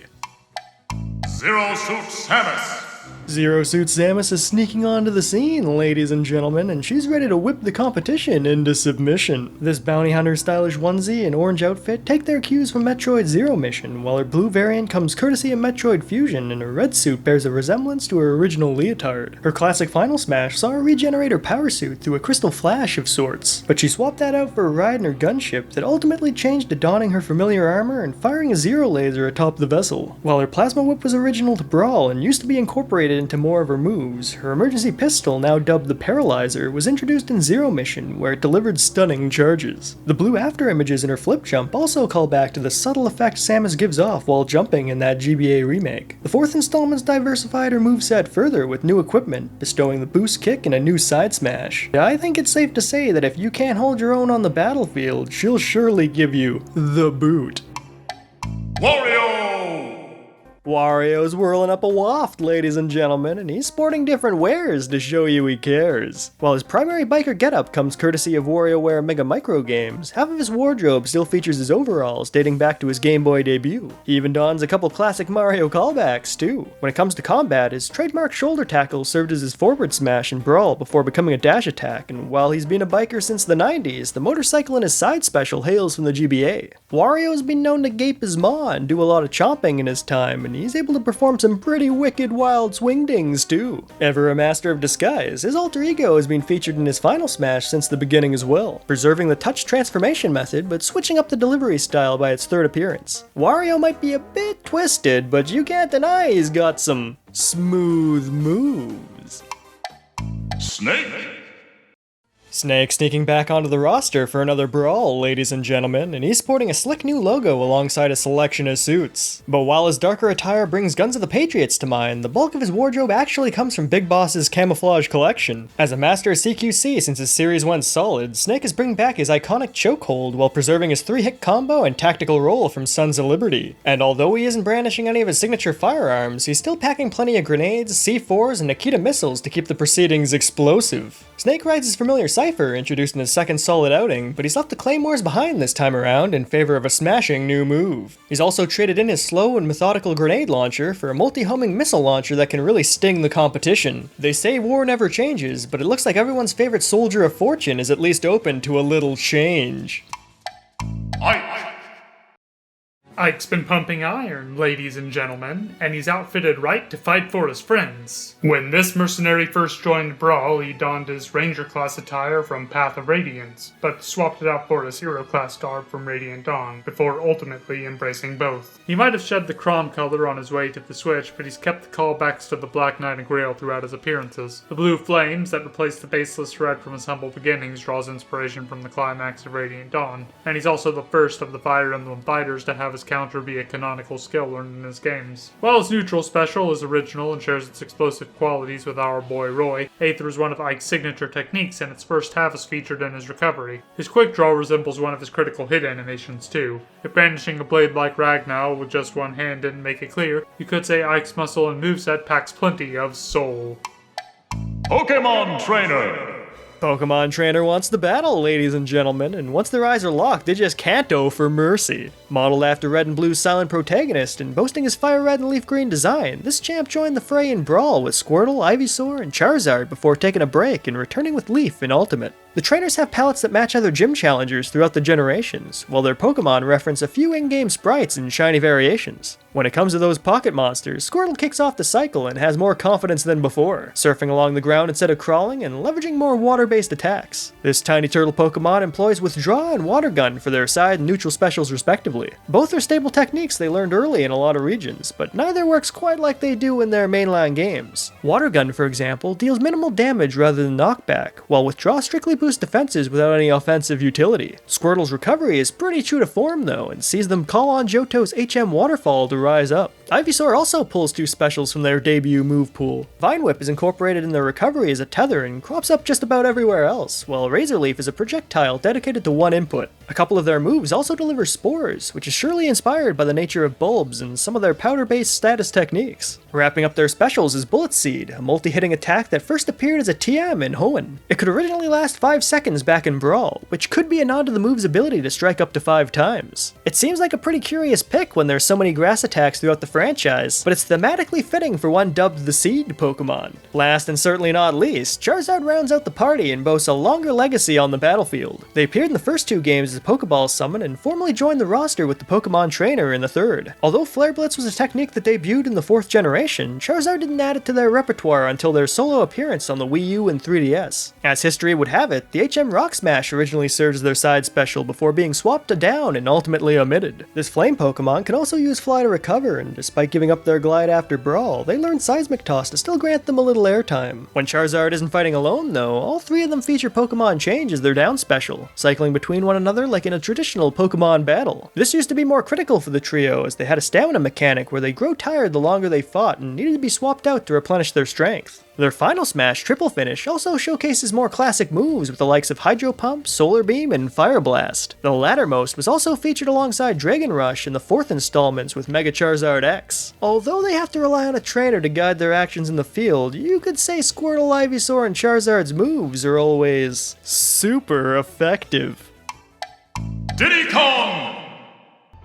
Zero Suit Samus. Zero Suit Samus is sneaking onto the scene, ladies and gentlemen, and she's ready to whip the competition into submission. This bounty hunter stylish onesie and orange outfit take their cues from Metroid Zero Mission, while her blue variant comes courtesy of Metroid Fusion, and her red suit bears a resemblance to her original leotard. Her classic Final Smash saw her regenerate her power suit through a crystal flash of sorts, but she swapped that out for a ride in her gunship that ultimately changed to donning her familiar armor and firing a Zero Laser atop the vessel. While her Plasma Whip was original to Brawl and used to be incorporated into more of her moves, her emergency pistol, now dubbed the Paralyzer, was introduced in Zero Mission, where it delivered stunning charges. The blue after images in her flip jump also call back to the subtle effect Samus gives off while jumping in that GBA remake. The 4th installment's diversified her moveset further with new equipment, bestowing the boost kick and a new side smash. I think it's safe to say that if you can't hold your own on the battlefield, she'll surely give you the boot. Wario. Wario's whirling up a waft, ladies and gentlemen, and he's sporting different wares to show you he cares. While his primary biker getup comes courtesy of WarioWare Mega Micro Games, half of his wardrobe still features his overalls dating back to his Game Boy debut. He even dons a couple classic Mario callbacks, too. When it comes to combat, his trademark shoulder tackle served as his forward smash in Brawl before becoming a dash attack, and while he's been a biker since the 90s, the motorcycle in his side special hails from the GBA. Wario's been known to gape his maw and do a lot of chomping in his time, and he's able to perform some pretty wicked wild swingdings too. Ever a master of disguise, his alter ego has been featured in his Final Smash since the beginning as well, preserving the touch transformation method but switching up the delivery style by its 3rd appearance. Wario might be a bit twisted, but you can't deny he's got some smooth moves. Snake. Snake sneaking back onto the roster for another brawl, ladies and gentlemen, and he's sporting a slick new logo alongside a selection of suits. But while his darker attire brings Guns of the Patriots to mind, the bulk of his wardrobe actually comes from Big Boss's camouflage collection. As a master of CQC since his Series 1 Solid, Snake is bringing back his iconic chokehold while preserving his 3-hit combo and tactical roll from Sons of Liberty. And although he isn't brandishing any of his signature firearms, he's still packing plenty of grenades, C4s, and Nikita missiles to keep the proceedings explosive. Snake rides his familiar Cypher, introduced in his second Solid outing, but he's left the Claymores behind this time around in favor of a smashing new move. He's also traded in his slow and methodical grenade launcher for a multi-homing missile launcher that can really sting the competition. They say war never changes, but it looks like everyone's favorite soldier of fortune is at least open to a little change. Ike. Ike's been pumping iron, ladies and gentlemen, and he's outfitted right to fight for his friends. When this mercenary first joined Brawl, he donned his Ranger class attire from Path of Radiance, but swapped it out for his Hero class garb from Radiant Dawn, before ultimately embracing both. He might have shed the Chrom color on his way to the Switch, but he's kept the callbacks to the Black Knight and Grail throughout his appearances. The blue flames that replace the baseless red from his humble beginnings draws inspiration from the climax of Radiant Dawn, and he's also the first of the Fire Emblem fighters to have his his counter be a canonical skill learned in his games. While his neutral special is original and shares its explosive qualities with our boy Roy, Aether is one of Ike's signature techniques and its first half is featured in his recovery. His quick draw resembles one of his critical hit animations too. If brandishing a blade like Ragnar with just one hand didn't make it clear, you could say Ike's muscle and moveset packs plenty of soul. Pokemon Trainer. Pokemon Trainer wants to battle, ladies and gentlemen, and once their eyes are locked, they just can't go for mercy. Modeled after Red and Blue's silent protagonist and boasting his fire red and leaf green design, this champ joined the fray in Brawl with Squirtle, Ivysaur, and Charizard before taking a break and returning with Leaf in Ultimate. The trainers have palettes that match other gym challengers throughout the generations, while their Pokemon reference a few in-game sprites and shiny variations. When it comes to those pocket monsters, Squirtle kicks off the cycle and has more confidence than before, surfing along the ground instead of crawling and leveraging more water-based attacks. This tiny turtle Pokemon employs Withdraw and Water Gun for their side and neutral specials respectively. Both are stable techniques they learned early in a lot of regions, but neither works quite like they do in their mainline games. Water Gun, for example, deals minimal damage rather than knockback, while Withdraw strictly boosts defenses without any offensive utility. Squirtle's recovery is pretty true to form though, and sees them call on Johto's HM Waterfall to rise up. Ivysaur also pulls 2 specials from their debut move pool. Vine Whip is incorporated in their recovery as a tether and crops up just about everywhere else, while Razor Leaf is a projectile dedicated to one input. A couple of their moves also deliver spores, which is surely inspired by the nature of bulbs and some of their powder-based status techniques. Wrapping up their specials is Bullet Seed, a multi-hitting attack that first appeared as a TM in Hoenn. It could originally last 5 seconds back in Brawl, which could be a nod to the move's ability to strike up to 5 times. It seems like a pretty curious pick when there's so many grass attacks throughout the franchise, but it's thematically fitting for one dubbed the Seed Pokemon. Last and certainly not least, Charizard rounds out the party and boasts a longer legacy on the battlefield. They appeared in the first 2 games as a Pokeball summon and formally joined the roster with the Pokemon Trainer in the third. Although Flare Blitz was a technique that debuted in the 4th generation, Charizard didn't add it to their repertoire until their solo appearance on the Wii U and 3DS. As history would have it, the HM Rock Smash originally served as their side special before being swapped to down and ultimately omitted. This Flame Pokemon can also use Fly to recover, and despite giving up their glide after Brawl, they learned Seismic Toss to still grant them a little airtime. When Charizard isn't fighting alone though, all 3 of them feature Pokemon Change as their down special, cycling between one another like in a traditional Pokemon battle. This used to be more critical for the trio as they had a stamina mechanic where they grow tired the longer they fought and needed to be swapped out to replenish their strength. Their final smash, Triple Finish, also showcases more classic moves with the likes of Hydro Pump, Solar Beam, and Fire Blast. The lattermost was also featured alongside Dragon Rush in the 4th installments with Mega Charizard X. Although they have to rely on a trainer to guide their actions in the field, you could say Squirtle, Ivysaur, and Charizard's moves are always super effective. Diddy Kong.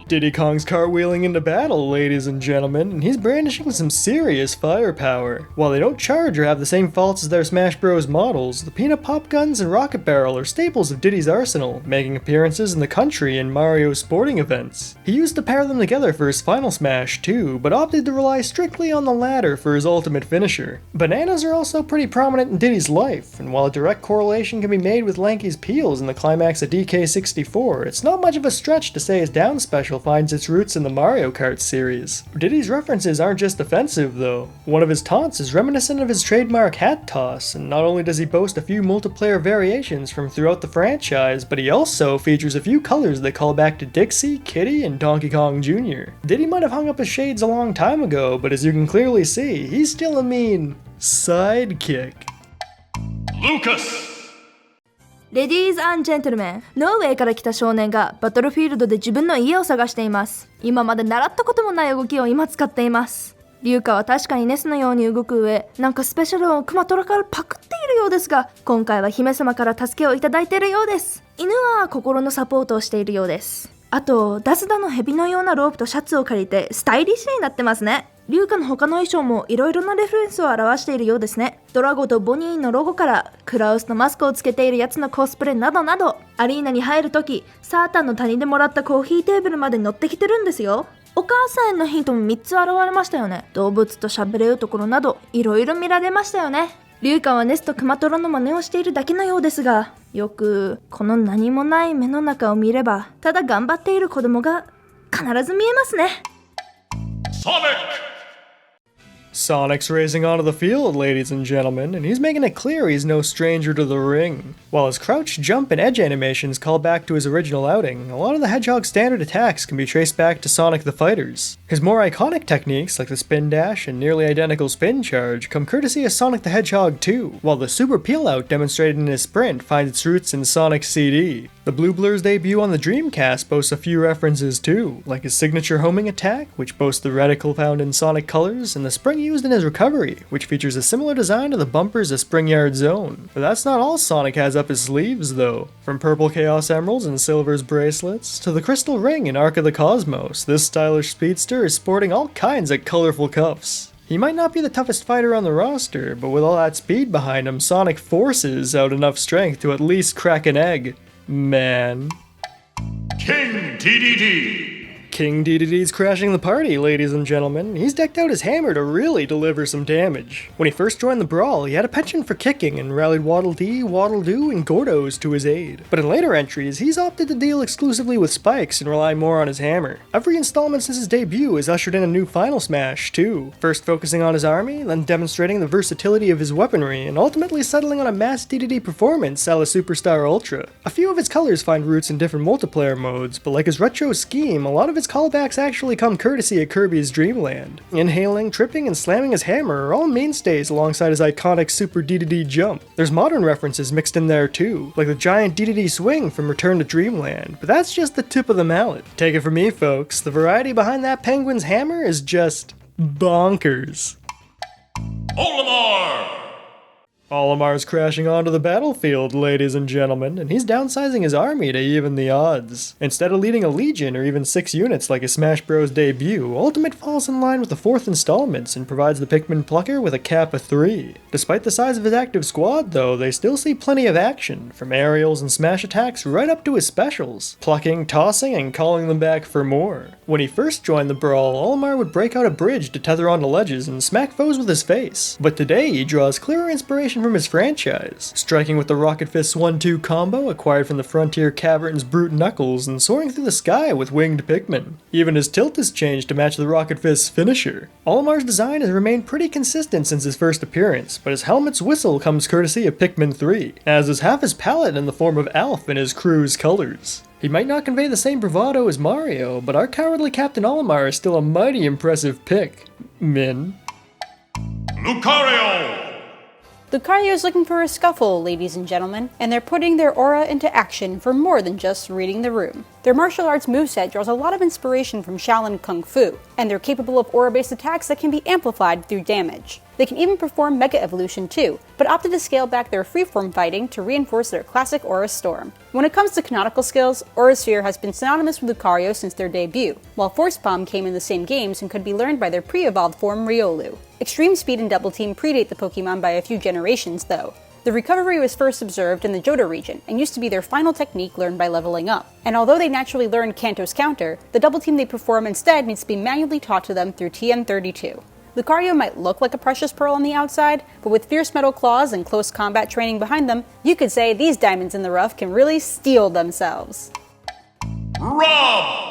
Diddy Kong's cartwheeling into battle, ladies and gentlemen, and he's brandishing some serious firepower. While they don't charge or have the same faults as their Smash Bros. Models, the Peanut Pop Guns and Rocket Barrel are staples of Diddy's arsenal, making appearances in the country and Mario sporting events. He used to pair them together for his final Smash too, but opted to rely strictly on the latter for his ultimate finisher. Bananas are also pretty prominent in Diddy's life, and while a direct correlation can be made with Lanky's peels in the climax of DK64, it's not much of a stretch to say his down special finds its roots in the Mario Kart series. Diddy's references aren't just offensive though. One of his taunts is reminiscent of his trademark hat toss, and not only does he boast a few multiplayer variations from throughout the franchise, but he also features a few colors that call back to Dixie, Kiddy, and Donkey Kong Jr. Diddy might have hung up his shades a long time ago, but as you can clearly see, he's still a mean sidekick. Lucas. レディーズ&ジェントルメン、ノーウェイから来た少年がバトルフィールドで自分の家を探しています。今まで習ったこともない動きを今使っています。リュウカは確かにネスのように動く上、なんかスペシャルをクマトラからパクっているようですが、今回は姫様から助けをいただいているようです。犬は心のサポートをしているようです。あと、ダスダの蛇のようなロープとシャツを借りてスタイリッシュになってますね。リュウカの他の衣装もいろいろなレフェレンスを表しているようですね。ドラゴとボニーのロゴからクラウスのマスクをつけているやつのコスプレなどなど、アリーナに入るときサータンの谷でもらったコーヒーテーブルまで乗ってきてるんですよ。お母さんへのヒントも3つ現れましたよね。動物と喋れるところなどいろいろ見られましたよね。リュウカはネスとクマトラの真似をしているだけのようですが、よくこの何もない目の中を見れば、ただ頑張っている子供が必ず見えますね。Sonic. Sonic's racing onto the field, ladies and gentlemen, and he's making it clear he's no stranger to the ring. While his crouch, jump, and edge animations call back to his original outing, a lot of the Hedgehog's standard attacks can be traced back to Sonic the Fighters. His more iconic techniques, like the spin dash and nearly identical spin charge, come courtesy of Sonic the Hedgehog 2, while the super peel-out demonstrated in his sprint finds its roots in Sonic's CD. The Blue Blur's debut on the Dreamcast boasts a few references too, like his signature homing attack, which boasts the reticle found in Sonic colors, and the spring used in his recovery, which features a similar design to the bumpers of Spring Yard Zone. But that's not all Sonic has up his sleeves though. From purple Chaos Emeralds and Silver's bracelets, to the Crystal Ring in Ark of the Cosmos, this stylish speedster is sporting all kinds of colorful cuffs. He might not be the toughest fighter on the roster, but with all that speed behind him, Sonic forces out enough strength to at least crack an egg. Man. King DDD. King DDD's crashing the party, ladies and gentlemen. He's decked out his hammer to really deliver some damage. When he first joined the Brawl, he had a penchant for kicking and rallied Waddle Dee, Waddle Doo, and Gordos to his aid. But in later entries, he's opted to deal exclusively with spikes and rely more on his hammer. Every installment since his debut has ushered in a new Final Smash, too. First focusing on his army, then demonstrating the versatility of his weaponry, and ultimately settling on a mass DDD performance a la Superstar Ultra. A few of his colors find roots in different multiplayer modes, but like his retro scheme, a lot of its callbacks actually come courtesy of Kirby's Dream Land. Inhaling, tripping, and slamming his hammer are all mainstays alongside his iconic Super DDD jump. There's modern references mixed in there too, like the giant DDD swing from Return to Dreamland, but that's just the tip of the mallet. Take it from me, folks, the variety behind that penguin's hammer is just bonkers. Olimar. Olimar's crashing onto the battlefield, ladies and gentlemen, and he's downsizing his army to even the odds. Instead of leading a legion or even 6 units like his Smash Bros. Debut, Ultimate falls in line with the 4th installments and provides the Pikmin Plucker with a cap of 3. Despite the size of his active squad though, they still see plenty of action, from aerials and smash attacks right up to his specials, plucking, tossing, and calling them back for more. When he first joined the Brawl, Olimar would break out a bridge to tether onto ledges and smack foes with his face, but today he draws clearer inspiration from his franchise, striking with the Rocket Fist 1-2 combo acquired from the Frontier Cavern's Brute Knuckles and soaring through the sky with winged Pikmin. Even his tilt has changed to match the Rocket Fist's finisher. Olimar's design has remained pretty consistent since his first appearance, but his helmet's whistle comes courtesy of Pikmin 3, as is half his palette in the form of Alf in his crew's colors. He might not convey the same bravado as Mario, but our cowardly Captain Olimar is still a mighty impressive pick. Min. Lucario. Lucario's looking for a scuffle, ladies and gentlemen, and they're putting their aura into action for more than just reading the room. Their martial arts moveset draws a lot of inspiration from Shaolin Kung Fu, and they're capable of aura-based attacks that can be amplified through damage. They can even perform Mega Evolution too, but opted to scale back their freeform fighting to reinforce their classic Aura Storm. When it comes to canonical skills, Aura Sphere has been synonymous with Lucario since their debut, while Force Palm came in the same games and could be learned by their pre-evolved form Riolu. Extreme Speed and Double Team predate the Pokemon by a few generations though. The recovery was first observed in the Johto region, and used to be their final technique learned by leveling up. And although they naturally learned Kanto's counter, the double team they perform instead needs to be manually taught to them through TM32. Lucario might look like a precious pearl on the outside, but with fierce metal claws and close combat training behind them, you could say these diamonds in the rough can really steel themselves. Rob.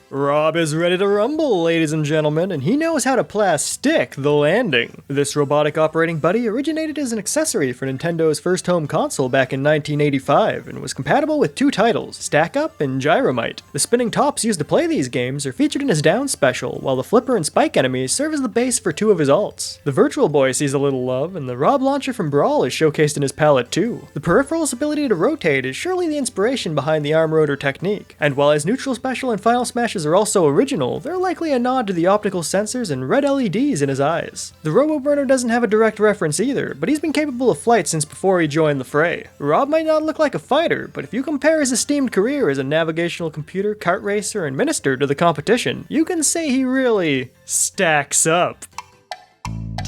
Rob is ready to rumble, ladies and gentlemen, and he knows how to plastic the landing. This robotic operating buddy originated as an accessory for Nintendo's first home console back in 1985 and was compatible with 2 titles, Stack Up and Gyromite. The spinning tops used to play these games are featured in his down special, while the flipper and spike enemies serve as the base for 2 of his alts. The Virtual Boy sees a little love, and the Rob launcher from Brawl is showcased in his palette too. The peripheral's ability to rotate is surely the inspiration behind the arm rotor technique, and while his neutral special and Final Smashes are also original, they're likely a nod to the optical sensors and red LEDs in his eyes. The Robo-Burner doesn't have a direct reference either, but he's been capable of flight since before he joined the fray. Rob might not look like a fighter, but if you compare his esteemed career as a navigational computer, kart racer, and minister to the competition, you can say he really stacks up.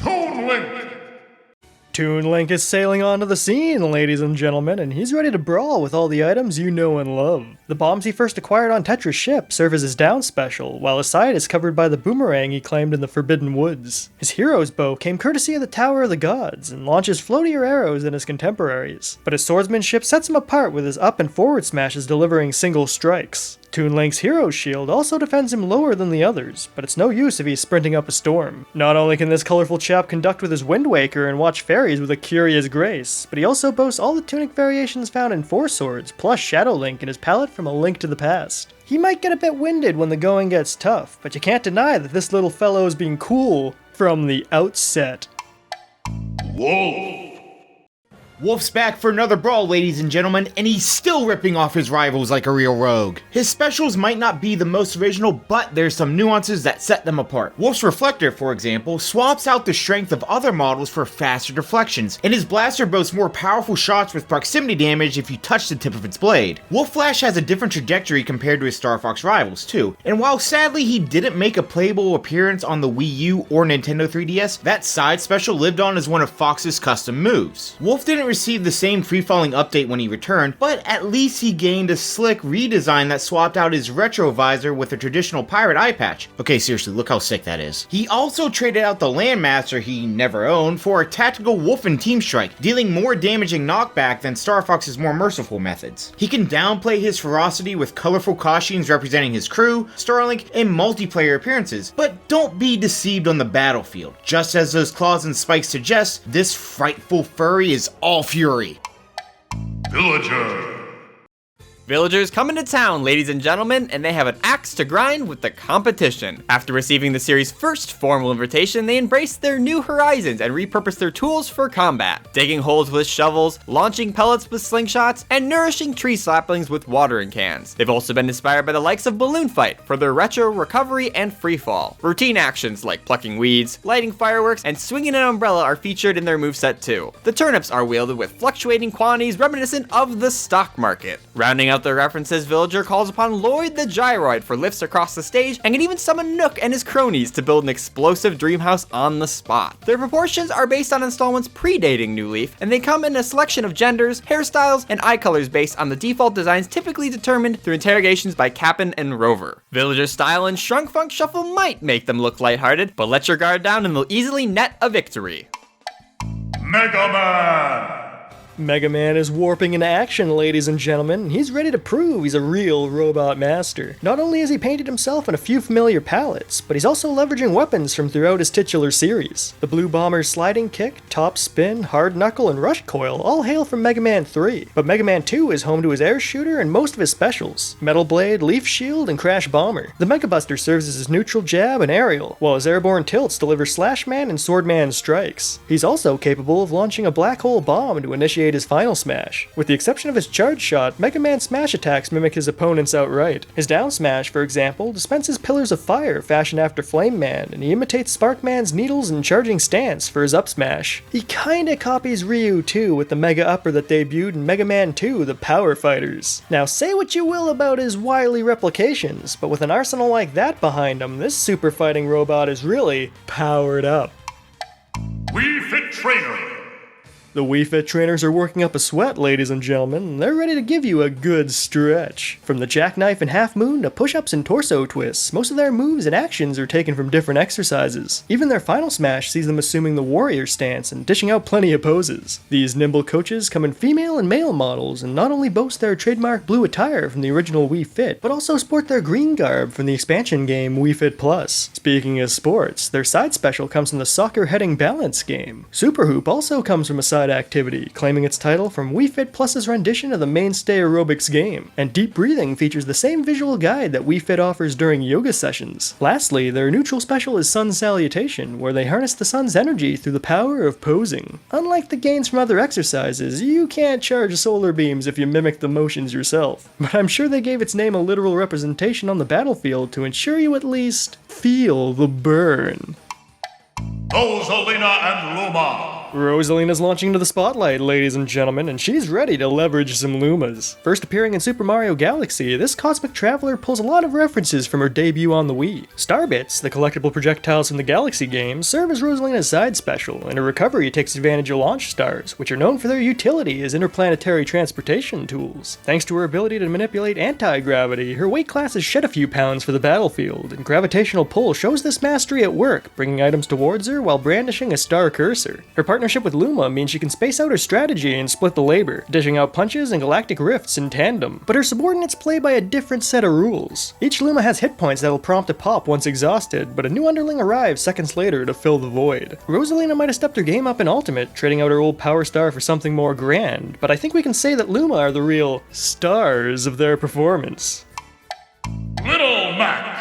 Toon Link. Toon Link is sailing onto the scene, ladies and gentlemen, and he's ready to brawl with all the items you know and love. The bombs he first acquired on Tetra's ship serve as his down special, while his side is covered by the boomerang he claimed in the Forbidden Woods. His hero's bow came courtesy of the Tower of the Gods, and launches floatier arrows than his contemporaries, but his swordsmanship sets him apart with his up and forward smashes delivering single strikes. Toon Link's Hero Shield also defends him lower than the others, but it's no use if he's sprinting up a storm. Not only can this colorful chap conduct with his Wind Waker and watch fairies with a curious grace, but he also boasts all the tunic variations found in Four Swords, plus Shadow Link in his palette from A Link to the Past. He might get a bit winded when the going gets tough, but you can't deny that this little fellow is being cool from the outset. Wolf. Wolf's back for another brawl, ladies and gentlemen, and he's still ripping off his rivals like a real rogue. His specials might not be the most original, but there's some nuances that set them apart. Wolf's Reflector, for example, swaps out the strength of other models for faster deflections, and his blaster boasts more powerful shots with proximity damage if you touch the tip of its blade. Wolf Flash has a different trajectory compared to his Star Fox rivals, too, and while sadly he didn't make a playable appearance on the Wii U or Nintendo 3DS, that side special lived on as one of Fox's custom moves. Wolf didn't receive the same free-falling update when he returned, but at least he gained a slick redesign that swapped out his retro visor with a traditional pirate eye patch. Okay, seriously, look how sick that is. He also traded out the Landmaster he never owned for a tactical Wolfen Team Strike, dealing more damaging knockback than Star Fox's more merciful methods. He can downplay his ferocity with colorful costumes representing his crew, Starlink, and multiplayer appearances, but don't be deceived on the battlefield. Just as those claws and spikes suggest, this frightful furry is all fury. Villager. Villagers come into town, ladies and gentlemen, and they have an axe to grind with the competition. After receiving the series' first formal invitation, they embrace their new horizons and repurpose their tools for combat, digging holes with shovels, launching pellets with slingshots, and nourishing tree saplings with watering cans. They've also been inspired by the likes of Balloon Fight for their retro recovery and freefall. Routine actions like plucking weeds, lighting fireworks, and swinging an umbrella are featured in their moveset too. The turnips are wielded with fluctuating quantities reminiscent of the stock market. Rounding out their references, Villager calls upon Lloyd the Gyroid for lifts across the stage and can even summon Nook and his cronies to build an explosive dream house on the spot. Their proportions are based on installments predating New Leaf, and they come in a selection of genders, hairstyles, and eye colors based on the default designs typically determined through interrogations by Cap'n and Rover. Villager's style and Shrunk Funk Shuffle might make them look lighthearted, but let your guard down and they'll easily net a victory. Mega Man. Mega Man is warping into action, ladies and gentlemen, and he's ready to prove he's a real robot master. Not only has he painted himself in a few familiar palettes, but he's also leveraging weapons from throughout his titular series. The Blue Bomber's Sliding Kick, Top Spin, Hard Knuckle, and Rush Coil all hail from Mega Man 3, but Mega Man 2 is home to his Air Shooter and most of his specials, Metal Blade, Leaf Shield, and Crash Bomber. The Mega Buster serves as his neutral jab and aerial, while his airborne tilts deliver Slash Man and Sword Man strikes. He's also capable of launching a black hole bomb to initiate his final smash. With the exception of his charge shot, Mega Man's smash attacks mimic his opponents outright. His down smash, for example, dispenses pillars of fire fashioned after Flame Man, and he imitates Spark Man's needles and charging stance for his up smash. He kinda copies Ryu too, with the Mega Upper that debuted in Mega Man 2, The Power Fighters. Now say what you will about his wily replications, but with an arsenal like that behind him, this super fighting robot is really powered up. Wii Fit Trainer. The Wii Fit trainers are working up a sweat, ladies and gentlemen, and they're ready to give you a good stretch. From the jackknife and half moon to push-ups and torso twists, most of their moves and actions are taken from different exercises. Even their final smash sees them assuming the warrior stance and dishing out plenty of poses. These nimble coaches come in female and male models and not only boast their trademark blue attire from the original Wii Fit, but also sport their green garb from the expansion game Wii Fit Plus. Speaking of sports, their side special comes from the soccer heading balance game. Super Hoop also comes from a side activity, claiming its title from Wii Fit Plus's rendition of the mainstay aerobics game. And Deep Breathing features the same visual guide that Wii Fit offers during yoga sessions. Lastly, their neutral special is Sun Salutation, where they harness the sun's energy through the power of posing. Unlike the gains from other exercises, you can't charge solar beams if you mimic the motions yourself. But I'm sure they gave its name a literal representation on the battlefield to ensure you at least feel the burn. Rosalina and Luma. Rosalina's launching into the spotlight, ladies and gentlemen, and she's ready to leverage some Lumas. First appearing in Super Mario Galaxy, this cosmic traveler pulls a lot of references from her debut on the Wii. Starbits, the collectible projectiles from the Galaxy games, serve as Rosalina's side special, and her recovery takes advantage of launch stars, which are known for their utility as interplanetary transportation tools. Thanks to her ability to manipulate anti-gravity, her weight class has shed a few pounds for the battlefield, and gravitational pull shows this mastery at work, bringing items towards her while brandishing a star cursor. Her partner partnership with Luma means she can space out her strategy and split the labor, dishing out punches and galactic rifts in tandem. But her subordinates play by a different set of rules. Each Luma has hit points that will prompt a pop once exhausted, but a new underling arrives seconds later to fill the void. Rosalina might have stepped her game up in Ultimate, trading out her old Power Star for something more grand, but I think we can say that Luma are the real stars of their performance. Little Mac.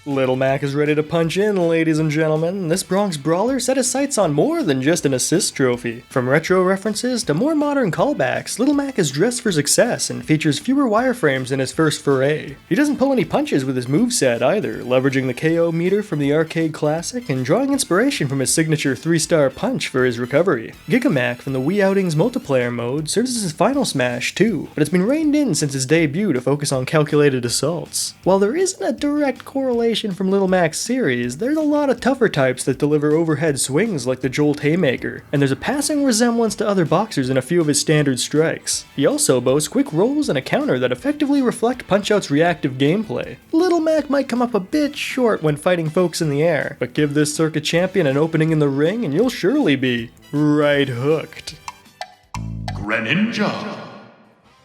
Little Mac is ready to punch in, ladies and gentlemen. This Bronx brawler set his sights on more than just an assist trophy. From retro references to more modern callbacks, Little Mac is dressed for success and features fewer wireframes in his first foray. He doesn't pull any punches with his moveset either, leveraging the KO meter from the arcade classic and drawing inspiration from his signature 3-star punch for his recovery. Gigamac from the Wii Outings multiplayer mode serves as his final smash too, but it's been reined in since his debut to focus on calculated assaults. While there isn't a direct correlation from Little Mac's series, there's a lot of tougher types that deliver overhead swings like the Jolt Haymaker, and there's a passing resemblance to other boxers in a few of his standard strikes. He also boasts quick rolls and a counter that effectively reflect Punch-Out's reactive gameplay. Little Mac might come up a bit short when fighting folks in the air, but give this circuit champion an opening in the ring and you'll surely be right hooked. Greninja.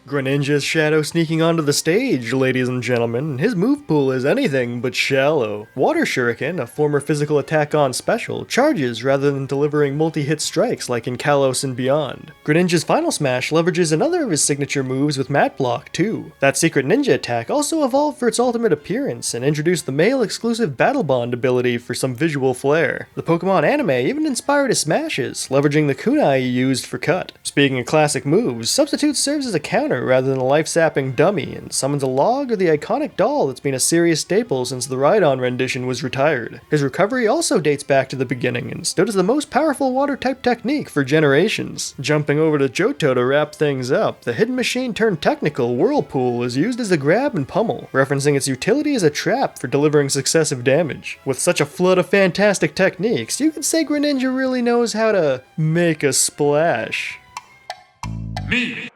Greninja's shadow sneaking onto the stage, ladies and gentlemen. His move pool is anything but shallow. Water Shuriken, a former physical attack on special, charges rather than delivering multi-hit strikes like in Kalos and beyond. Greninja's final smash leverages another of his signature moves with Mat Block too. That secret ninja attack also evolved for its ultimate appearance and introduced the male-exclusive Battle Bond ability for some visual flair. The Pokemon anime even inspired his smashes, leveraging the kunai he used for cut. Speaking of classic moves, Substitute serves as a counter rather than a life-sapping dummy, and summons a log or the iconic doll that's been a serious staple since the Rhydon rendition was retired. His recovery also dates back to the beginning, and stood as the most powerful water-type technique for generations. Jumping over to Johto to wrap things up, the hidden machine turned technical Whirlpool is used as a grab and pummel, referencing its utility as a trap for delivering successive damage. With such a flood of fantastic techniques, you could say Greninja really knows how to make a splash. Me.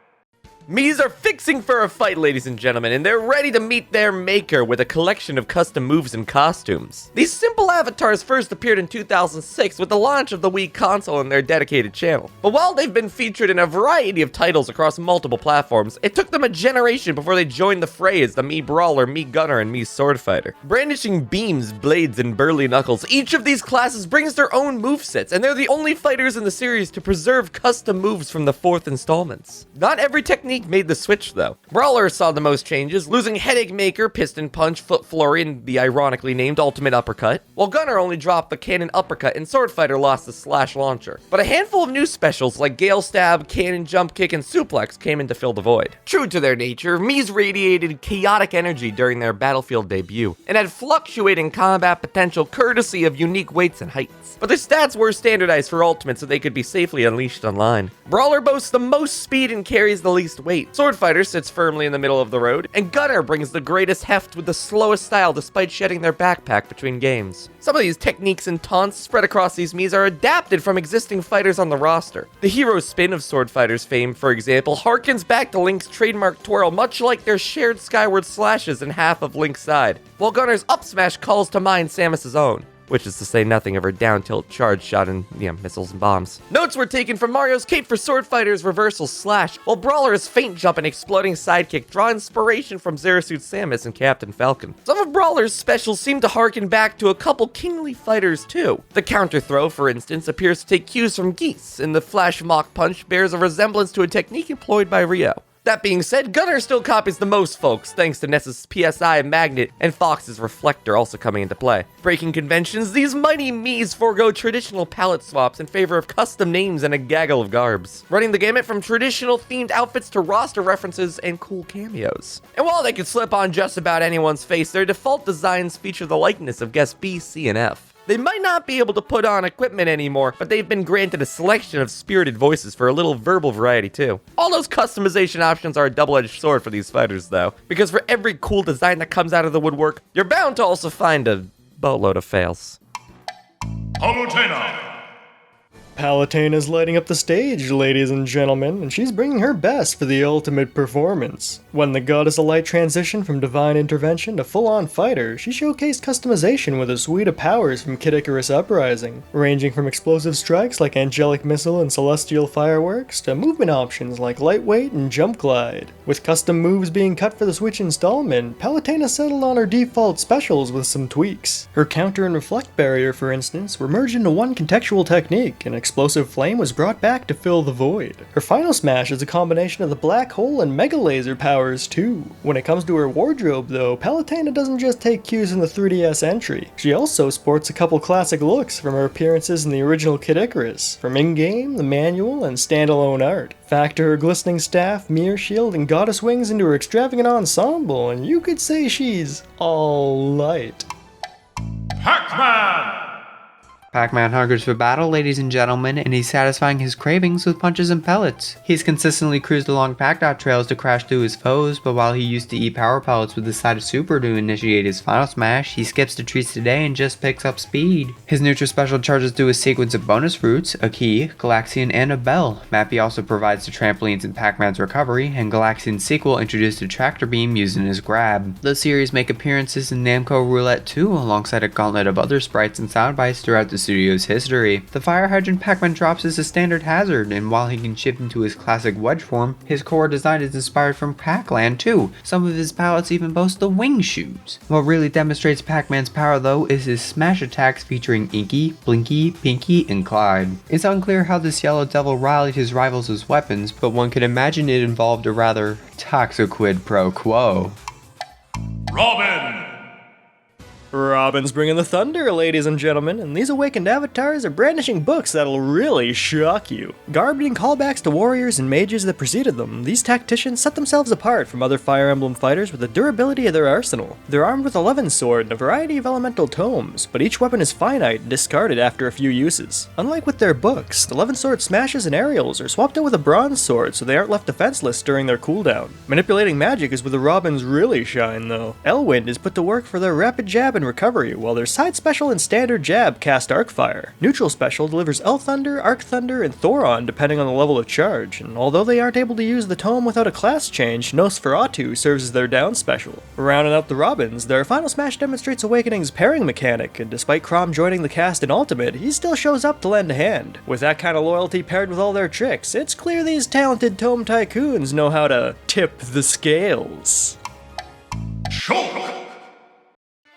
Mii's are fixing for a fight, ladies and gentlemen, and they're ready to meet their maker with a collection of custom moves and costumes. These simple avatars first appeared in 2006 with the launch of the Wii console and their dedicated channel. But while they've been featured in a variety of titles across multiple platforms, it took them a generation before they joined the fray as the Mii Brawler, Mii Gunner, and Mii Swordfighter. Brandishing beams, blades, and burly knuckles, each of these classes brings their own movesets, and they're the only fighters in the series to preserve custom moves from the 4th installments. Not every technique made the switch though. Brawler saw the most changes, losing Headache Maker, Piston Punch, Foot Flurry, and the ironically named Ultimate Uppercut, while Gunner only dropped the Cannon Uppercut and Swordfighter lost the Slash Launcher. But a handful of new specials like Gale Stab, Cannon Jump Kick, and Suplex came in to fill the void. True to their nature, Mii's radiated chaotic energy during their Battlefield debut, and had fluctuating combat potential courtesy of unique weights and heights. But their stats were standardized for Ultimate so they could be safely unleashed online. Brawler boasts the most speed and carries the least weight. Swordfighter sits firmly in the middle of the road, and Gunner brings the greatest heft with the slowest style despite shedding their backpack between games. Some of these techniques and taunts spread across these Miis are adapted from existing fighters on the roster. The hero spin of Swordfighter's fame, for example, harkens back to Link's trademark twirl, much like their shared skyward slashes in half of Link's side, while Gunner's up smash calls to mind Samus's own, which is to say nothing of her down tilt charge shot and, missiles and bombs. Notes were taken from Mario's cape for Swordfighter's reversal slash, while Brawler's feint jump and exploding sidekick draw inspiration from Zerasuit Samus and Captain Falcon. Some of Brawler's specials seem to harken back to a couple kingly fighters too. The counter throw, for instance, appears to take cues from Geese, and the Flash Mach Punch bears a resemblance to a technique employed by Ryo. That being said, Gunner still copies the most folks, thanks to Ness's PSI Magnet and Fox's Reflector also coming into play. Breaking conventions, these mighty Miis forego traditional palette swaps in favor of custom names and a gaggle of garbs, running the gamut from traditional themed outfits to roster references and cool cameos. And while they can slip on just about anyone's face, their default designs feature the likeness of guests B, C, and F. They might not be able to put on equipment anymore, but they've been granted a selection of spirited voices for a little verbal variety too. All those customization options are a double-edged sword for these fighters though, because for every cool design that comes out of the woodwork, you're bound to also find a boatload of fails. Palutena. Palutena is lighting up the stage, ladies and gentlemen, and she's bringing her best for the ultimate performance. When the Goddess of Light transitioned from divine intervention to full-on fighter, she showcased customization with a suite of powers from Kid Icarus Uprising, ranging from explosive strikes like Angelic Missile and Celestial Fireworks to movement options like Lightweight and Jump Glide. With custom moves being cut for the Switch installment, Palutena settled on her default specials with some tweaks. Her counter and reflect barrier, for instance, were merged into one contextual technique, and Explosive Flame was brought back to fill the void. Her final smash is a combination of the Black Hole and Mega Laser powers too. When it comes to her wardrobe though, Palutena doesn't just take cues in the 3DS entry. She also sports a couple classic looks from her appearances in the original Kid Icarus, from in-game, the manual, and standalone art. Factor her glistening staff, mirror shield, and goddess wings into her extravagant ensemble, and you could say she's all light. Pac-Man! Pac-Man hungers for battle, ladies and gentlemen, and he's satisfying his cravings with punches and pellets. He's consistently cruised along Pac-Dot trails to crash through his foes, but while he used to eat power pellets with the side of Super to initiate his final smash, he skips the treats today and just picks up speed. His neutral special charges through a sequence of bonus fruits, a key, Galaxian, and a bell. Mappy also provides the trampolines in Pac-Man's recovery, and Galaxian's sequel introduced a tractor beam using his grab. The series make appearances in Namco Roulette 2 alongside a gauntlet of other sprites and sound bites throughout the studio's history. The fire hydrant Pac-Man drops is a standard hazard, and while he can shift into his classic wedge form, his core design is inspired from Pac-Land too. Some of his palettes even boast the wing shoes. What really demonstrates Pac-Man's power though is his smash attacks featuring Inky, Blinky, Pinky, and Clyde. It's unclear how this yellow devil rallied his rivals as weapons, but one could imagine it involved a rather toxic quid pro quo. Robin! Robin's bringing the thunder, ladies and gentlemen, and these awakened avatars are brandishing books that'll really shock you. Garbed in callbacks to warriors and mages that preceded them, these tacticians set themselves apart from other Fire Emblem fighters with the durability of their arsenal. They're armed with a Levin sword and a variety of elemental tomes, but each weapon is finite and discarded after a few uses. Unlike with their books, the Levin sword smashes and aerials are swapped out with a bronze sword so they aren't left defenseless during their cooldown. Manipulating magic is where the Robins really shine though. Elwind is put to work for their rapid jab and recovery, while their side special and standard jab cast Arc Fire. Neutral special delivers El Thunder, Arc Thunder, and Thoron depending on the level of charge, and although they aren't able to use the tome without a class change, Nosferatu serves as their down special. Rounding out the Robins, their final smash demonstrates Awakening's pairing mechanic, and despite Chrom joining the cast in Ultimate, he still shows up to lend a hand. With that kind of loyalty paired with all their tricks, it's clear these talented tome tycoons know how to tip the scales.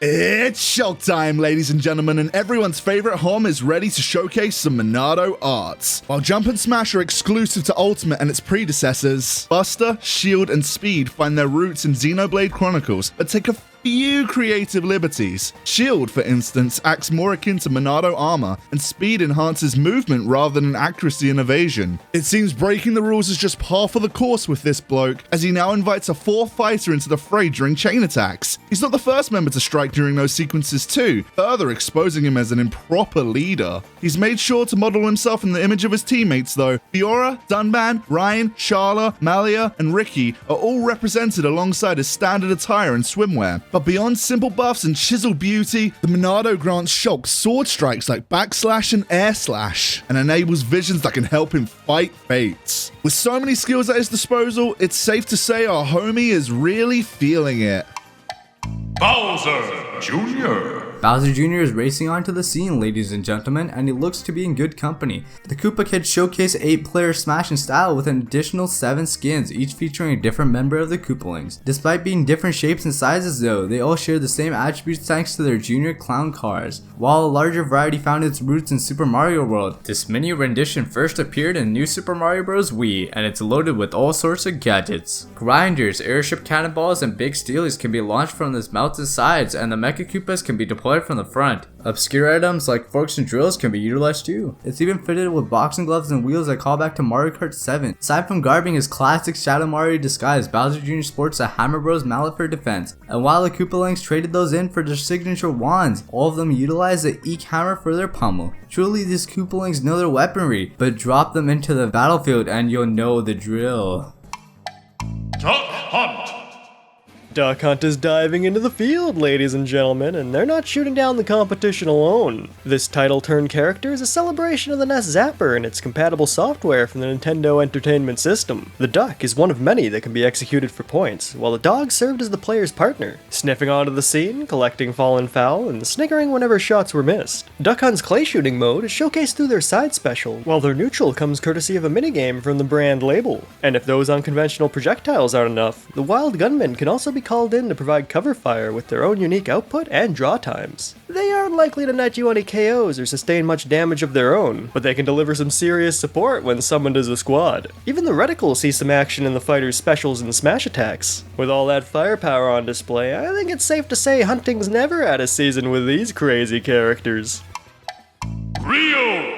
It's showtime, ladies and gentlemen, and everyone's favorite home is ready to showcase some Monado arts. While Jump and Smash are exclusive to Ultimate and its predecessors, Buster, Shield, and Speed find their roots in Xenoblade Chronicles, but take a few creative liberties. Shield, for instance, acts more akin to Monado armor, and Speed enhances movement rather than accuracy and evasion. It seems breaking the rules is just par for the course with this bloke, as he now invites a fourth fighter into the fray during chain attacks. He's not the first member to strike during those sequences too, further exposing him as an improper leader. He's made sure to model himself in the image of his teammates though. Fiora, Dunban, Ryan, Sharla, Malia, and Ricky are all represented alongside his standard attire and swimwear. But beyond simple buffs and chiseled beauty, the Monado grants Shulk sword strikes like Backslash and Air Slash, and enables visions that can help him fight fates. With so many skills at his disposal, it's safe to say our homie is really feeling it. Bowser Jr. Bowser Jr. is racing onto the scene, ladies and gentlemen, and he looks to be in good company. The Koopa Kids showcase 8-player Smash in style with an additional 7 skins, each featuring a different member of the Koopalings. Despite being different shapes and sizes though, they all share the same attributes thanks to their junior clown cars. While a larger variety found its roots in Super Mario World, this mini rendition first appeared in New Super Mario Bros. Wii, and it's loaded with all sorts of gadgets. Grinders, airship cannonballs, and big steelies can be launched from its mounted sides, and the Mecha Koopas can be deployed from the front. Obscure items like forks and drills can be utilized too. It's even fitted with boxing gloves and wheels that call back to Mario Kart 7. Aside from garbing his classic Shadow Mario disguise, Bowser Jr. sports a Hammer Bros mallet for defense. And while the Koopalings traded those in for their signature wands, all of them utilize the Eek Hammer for their pummel. Truly, these Koopalings know their weaponry, but drop them into the battlefield and you'll know the drill. Duck Hunt. Duck Hunt is diving into the field, ladies and gentlemen, and they're not shooting down the competition alone. This title-turned character is a celebration of the NES Zapper and its compatible software from the Nintendo Entertainment System. The duck is one of many that can be executed for points, while the dog served as the player's partner, sniffing onto the scene, collecting fallen foul, and snickering whenever shots were missed. Duck Hunt's clay shooting mode is showcased through their side special, while their neutral comes courtesy of a minigame from the brand label. And if those unconventional projectiles aren't enough, the Wild Gunman can also be called in to provide cover fire with their own unique output and draw times. They aren't likely to net you any KOs or sustain much damage of their own, but they can deliver some serious support when summoned as a squad. Even the reticle sees some action in the fighter's specials and smash attacks. With all that firepower on display, I think it's safe to say hunting's never had a season with these crazy characters. Ryu!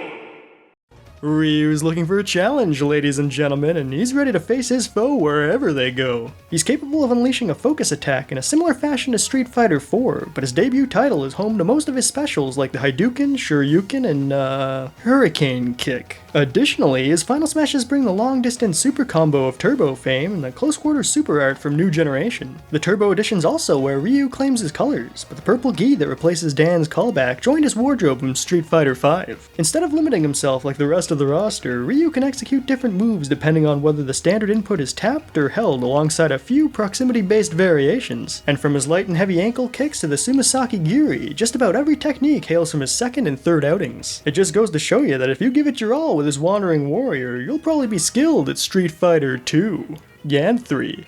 Ryu's looking for a challenge, ladies and gentlemen, and he's ready to face his foe wherever they go. He's capable of unleashing a focus attack in a similar fashion to Street Fighter IV, but his debut title is home to most of his specials like the Hadouken, Shoryuken, and Hurricane Kick. Additionally, his final smashes bring the long-distance super combo of Turbo fame and the close-quarter super art from New Generation. The Turbo edition's also where Ryu claims his colors, but the purple gi that replaces Dan's callback joined his wardrobe from Street Fighter V. Instead of limiting himself like the rest of the roster, Ryu can execute different moves depending on whether the standard input is tapped or held alongside a few proximity-based variations. And from his light and heavy ankle kicks to the Sumisaki Giri, just about every technique hails from his second and third outings. It just goes to show you that if you give it your all with his Wandering Warrior, you'll probably be skilled at Street Fighter 2. And 3.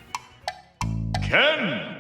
Ken!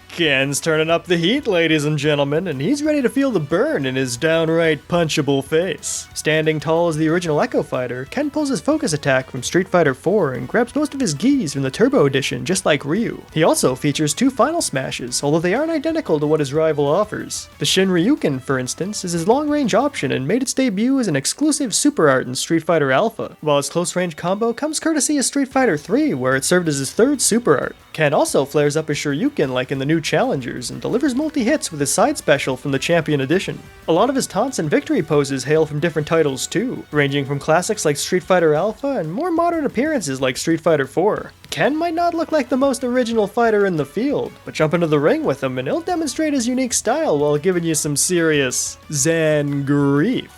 Ken's turning up the heat, ladies and gentlemen, and he's ready to feel the burn in his downright punchable face. Standing tall as the original Echo Fighter, Ken pulls his focus attack from Street Fighter 4 and grabs most of his gis from the Turbo Edition, just like Ryu. He also features 2 final smashes, although they aren't identical to what his rival offers. The Shin Ryuken, for instance, is his long-range option and made its debut as an exclusive super art in Street Fighter Alpha, while his close-range combo comes courtesy of Street Fighter 3, where it served as his third super art. Ken also flares up his Shoryuken like in the new Challengers and delivers multi-hits with his side special from the Champion Edition. A lot of his taunts and victory poses hail from different titles too, ranging from classics like Street Fighter Alpha and more modern appearances like Street Fighter 4. Ken might not look like the most original fighter in the field, but jump into the ring with him and he'll demonstrate his unique style while giving you some serious Zen grief.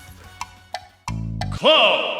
Cloud!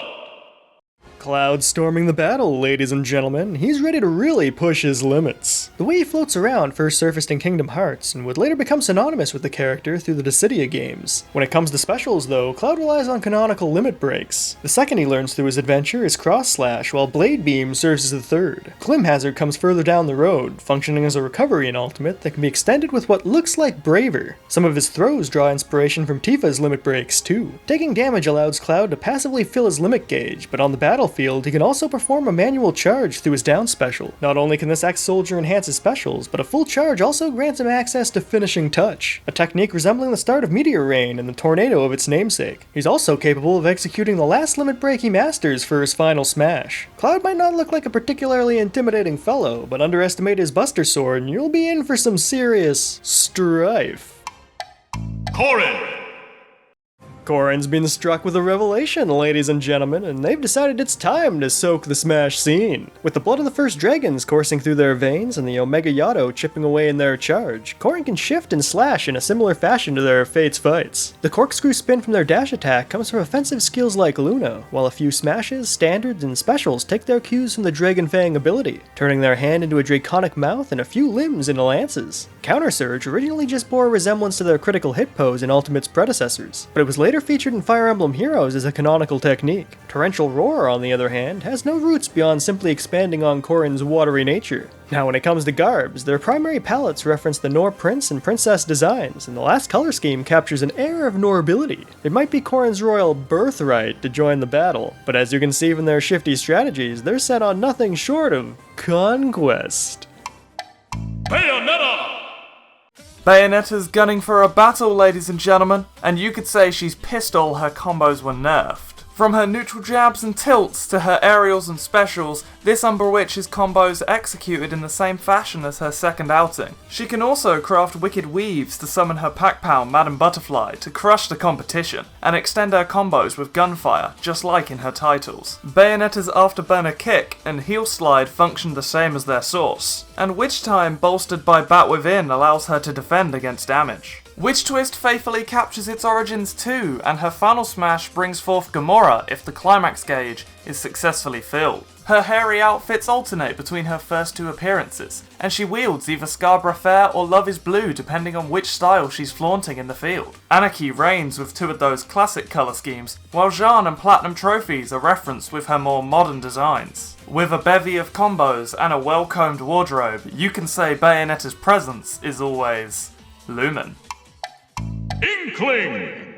Cloud storming the battle, ladies and gentlemen. He's ready to really push his limits. The way he floats around first surfaced in Kingdom Hearts, and would later become synonymous with the character through the Dissidia games. When it comes to specials though, Cloud relies on canonical limit breaks. The second he learns through his adventure is Cross Slash, while Blade Beam serves as the third. Glim Hazard comes further down the road, functioning as a recovery in Ultimate that can be extended with what looks like Braver. Some of his throws draw inspiration from Tifa's limit breaks too. Taking damage allows Cloud to passively fill his limit gauge, but on the battlefield, he can also perform a manual charge through his down special. Not only can this ex-soldier enhance his specials, but a full charge also grants him access to Finishing Touch, a technique resembling the start of Meteor Rain and the tornado of its namesake. He's also capable of executing the last limit break he masters for his final smash. Cloud might not look like a particularly intimidating fellow, but underestimate his Buster Sword and you'll be in for some serious strife. Corrin! Corrin's been struck with a revelation, ladies and gentlemen, and they've decided it's time to soak the Smash scene. With the blood of the first dragons coursing through their veins and the Omega Yato chipping away in their charge, Corrin can shift and slash in a similar fashion to their Fates fights. The corkscrew spin from their dash attack comes from offensive skills like Luna, while a few smashes, standards, and specials take their cues from the Dragon Fang ability, turning their hand into a draconic mouth and a few limbs into lances. Counter Surge originally just bore a resemblance to their critical hit pose in Ultimate's predecessors, but it was later featured in Fire Emblem Heroes as a canonical technique. Torrential Roar, on the other hand, has no roots beyond simply expanding on Corrin's watery nature. Now when it comes to garbs, their primary palettes reference the Nor Prince and Princess designs, and the last color scheme captures an air of Norability. It might be Corrin's royal birthright to join the battle, but as you can see from their shifty strategies, they're set on nothing short of conquest. Bayonetta! Bayonetta's gunning for a battle, ladies and gentlemen, and you could say she's pissed all her combos were nerfed. From her neutral jabs and tilts to her aerials and specials, this Umbra Witch is combos executed in the same fashion as her second outing. She can also craft wicked weaves to summon her pack pal Madam Butterfly to crush the competition, and extend her combos with gunfire, just like in her titles. Bayonetta's Afterburner Kick and Heel Slide function the same as their source, and Witch Time bolstered by Bat Within allows her to defend against damage. Witch Twist faithfully captures its origins too, and her final smash brings forth Gamora if the climax gauge is successfully filled. Her hairy outfits alternate between her first two appearances, and she wields either Scarborough Fair or Love is Blue depending on which style she's flaunting in the field. Anarchy reigns with two of those classic colour schemes, while Jeanne and Platinum trophies are referenced with her more modern designs. With a bevy of combos and a well-combed wardrobe, you can say Bayonetta's presence is always Lumen. Inkling!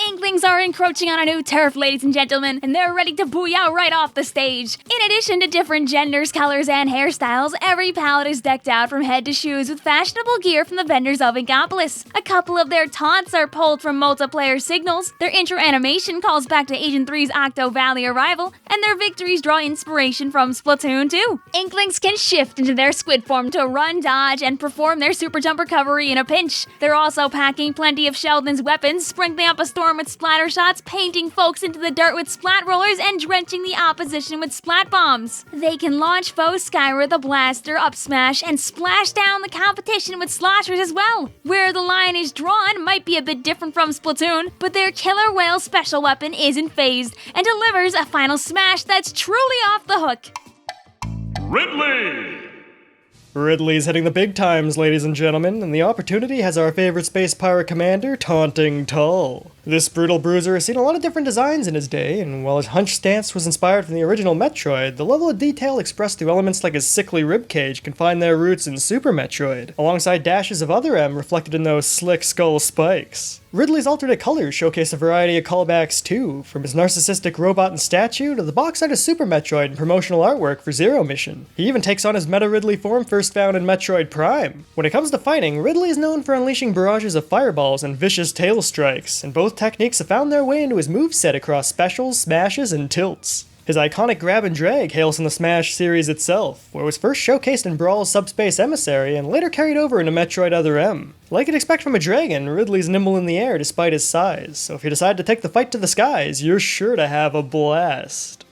Inklings are encroaching on a new turf, ladies and gentlemen, and they're ready to booyah right off the stage. In addition to different genders, colors, and hairstyles, every palette is decked out from head to shoes with fashionable gear from the vendors of Inkopolis. A couple of their taunts are pulled from multiplayer signals, their intro animation calls back to Agent 3's Octo Valley arrival, and their victories draw inspiration from Splatoon 2. Inklings can shift into their squid form to run, dodge, and perform their super jump recovery in a pinch. They're also packing plenty of Sheldon's weapons, sprinkling up a storm with splatter shots, painting folks into the dirt with splat rollers, and drenching the opposition with splat bombs. They can launch foes sky with a blaster, up smash, and splash down the competition with sloshers as well. Where the line is drawn might be a bit different from Splatoon, but their Killer Whale special weapon isn't phased and delivers a final smash that's truly off the hook. Ridley! Ridley's hitting the big times, ladies and gentlemen, and the opportunity has our favorite space pirate commander taunting Tull. This brutal bruiser has seen a lot of different designs in his day, and while his hunch stance was inspired from the original Metroid, the level of detail expressed through elements like his sickly ribcage can find their roots in Super Metroid, alongside dashes of other M reflected in those slick skull spikes. Ridley's alternate colors showcase a variety of callbacks too, from his narcissistic robot and statue to the box art of Super Metroid and promotional artwork for Zero Mission. He even takes on his Meta Ridley form first found in Metroid Prime. When it comes to fighting, Ridley is known for unleashing barrages of fireballs and vicious tail strikes, and both techniques have found their way into his moveset across specials, smashes, and tilts. His iconic grab and drag hails from the Smash series itself, where it was first showcased in Brawl's Subspace Emissary and later carried over into Metroid Other M. Like you'd expect from a dragon, Ridley's nimble in the air despite his size, so if you decide to take the fight to the skies, you're sure to have a blast.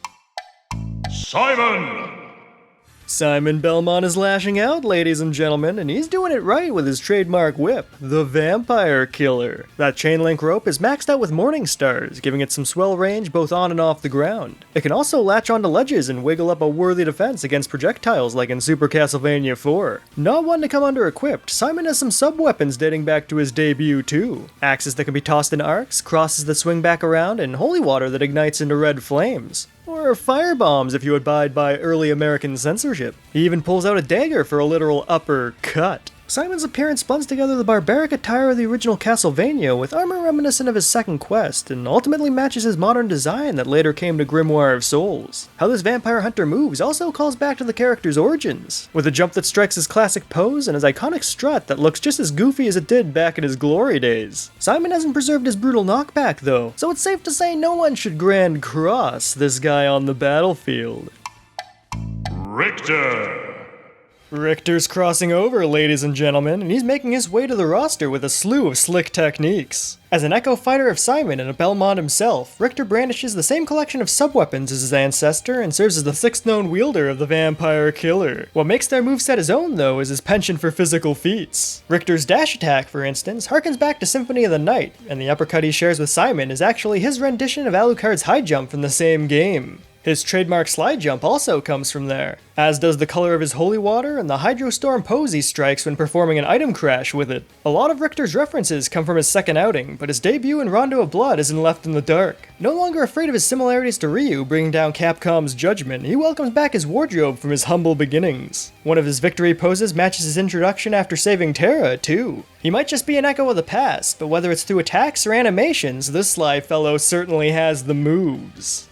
Simon Belmont is lashing out, ladies and gentlemen, and he's doing it right with his trademark whip, the Vampire Killer. That chain link rope is maxed out with Morning Stars, giving it some swell range both on and off the ground. It can also latch onto ledges and wiggle up a worthy defense against projectiles like in Super Castlevania 4. Not one to come under-equipped, Simon has some sub-weapons dating back to his debut too. Axes that can be tossed in arcs, crosses that swing back around, and holy water that ignites into red flames. Or firebombs if you abide by early American censorship. He even pulls out a dagger for a literal upper cut. Simon's appearance blends together the barbaric attire of the original Castlevania with armor reminiscent of his second quest, and ultimately matches his modern design that later came to Grimoire of Souls. How this vampire hunter moves also calls back to the character's origins, with a jump that strikes his classic pose and his iconic strut that looks just as goofy as it did back in his glory days. Simon hasn't preserved his brutal knockback though, so it's safe to say no one should Grand Cross this guy on the battlefield. Richter's crossing over, ladies and gentlemen, and he's making his way to the roster with a slew of slick techniques. As an echo fighter of Simon and a Belmont himself, Richter brandishes the same collection of sub-weapons as his ancestor and serves as the sixth known wielder of the Vampire Killer. What makes their moveset his own, though, is his penchant for physical feats. Richter's dash attack, for instance, harkens back to Symphony of the Night, and the uppercut he shares with Simon is actually his rendition of Alucard's high jump from the same game. His trademark slide jump also comes from there, as does the color of his holy water and the Hydrostorm pose he strikes when performing an item crash with it. A lot of Richter's references come from his second outing, but his debut in Rondo of Blood isn't left in the dark. No longer afraid of his similarities to Ryu bringing down Capcom's Judgment, he welcomes back his wardrobe from his humble beginnings. One of his victory poses matches his introduction after saving Terra, too. He might just be an echo of the past, but whether it's through attacks or animations, this sly fellow certainly has the moves.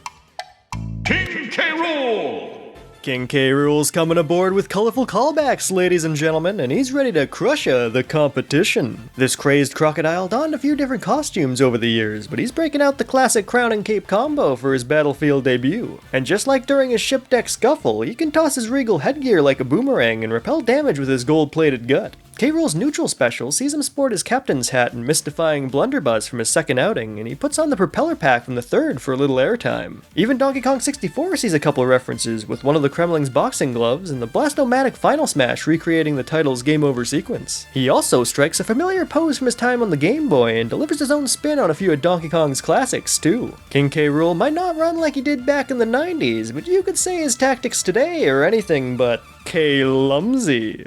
King K. Rool! King K. Rool's coming aboard with colorful callbacks, ladies and gentlemen, and he's ready to crush the competition. This crazed crocodile donned a few different costumes over the years, but he's breaking out the classic crown and cape combo for his battlefield debut. And just like during his ship deck scuffle, he can toss his regal headgear like a boomerang and repel damage with his gold-plated gut. K. Rool's neutral special sees him sport his captain's hat and mystifying blunderbuss from his second outing, and he puts on the propeller pack from the third for a little airtime. Even Donkey Kong 64 sees a couple references, with one of the Kremling's boxing gloves and the Blast-O-Matic Final Smash recreating the title's game over sequence. He also strikes a familiar pose from his time on the Game Boy and delivers his own spin on a few of Donkey Kong's classics too. King K. Rool might not run like he did back in the 90s, but you could say his tactics today are anything but K-lumsy.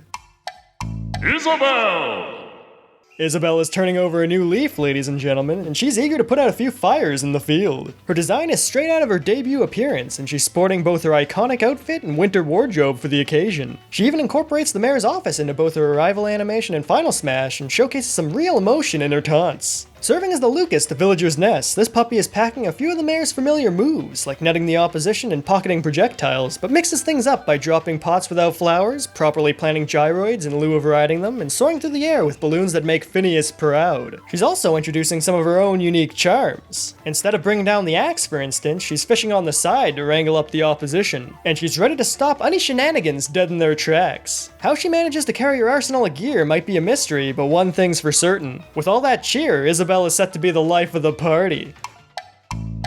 Isabelle is turning over a new leaf, ladies and gentlemen, and she's eager to put out a few fires in the field. Her design is straight out of her debut appearance, and she's sporting both her iconic outfit and winter wardrobe for the occasion. She even incorporates the mayor's office into both her arrival animation and Final Smash, and showcases some real emotion in her taunts. Serving as the Lucas to Villager's Nest, this puppy is packing a few of the mayor's familiar moves, like netting the opposition and pocketing projectiles, but mixes things up by dropping pots without flowers, properly planting gyroids in lieu of riding them, and soaring through the air with balloons that make Phineas proud. She's also introducing some of her own unique charms. Instead of bringing down the axe, for instance, she's fishing on the side to wrangle up the opposition, and she's ready to stop any shenanigans dead in their tracks. How she manages to carry her arsenal of gear might be a mystery, but one thing's for certain. With all that cheer, Isabelle is set to be the life of the party.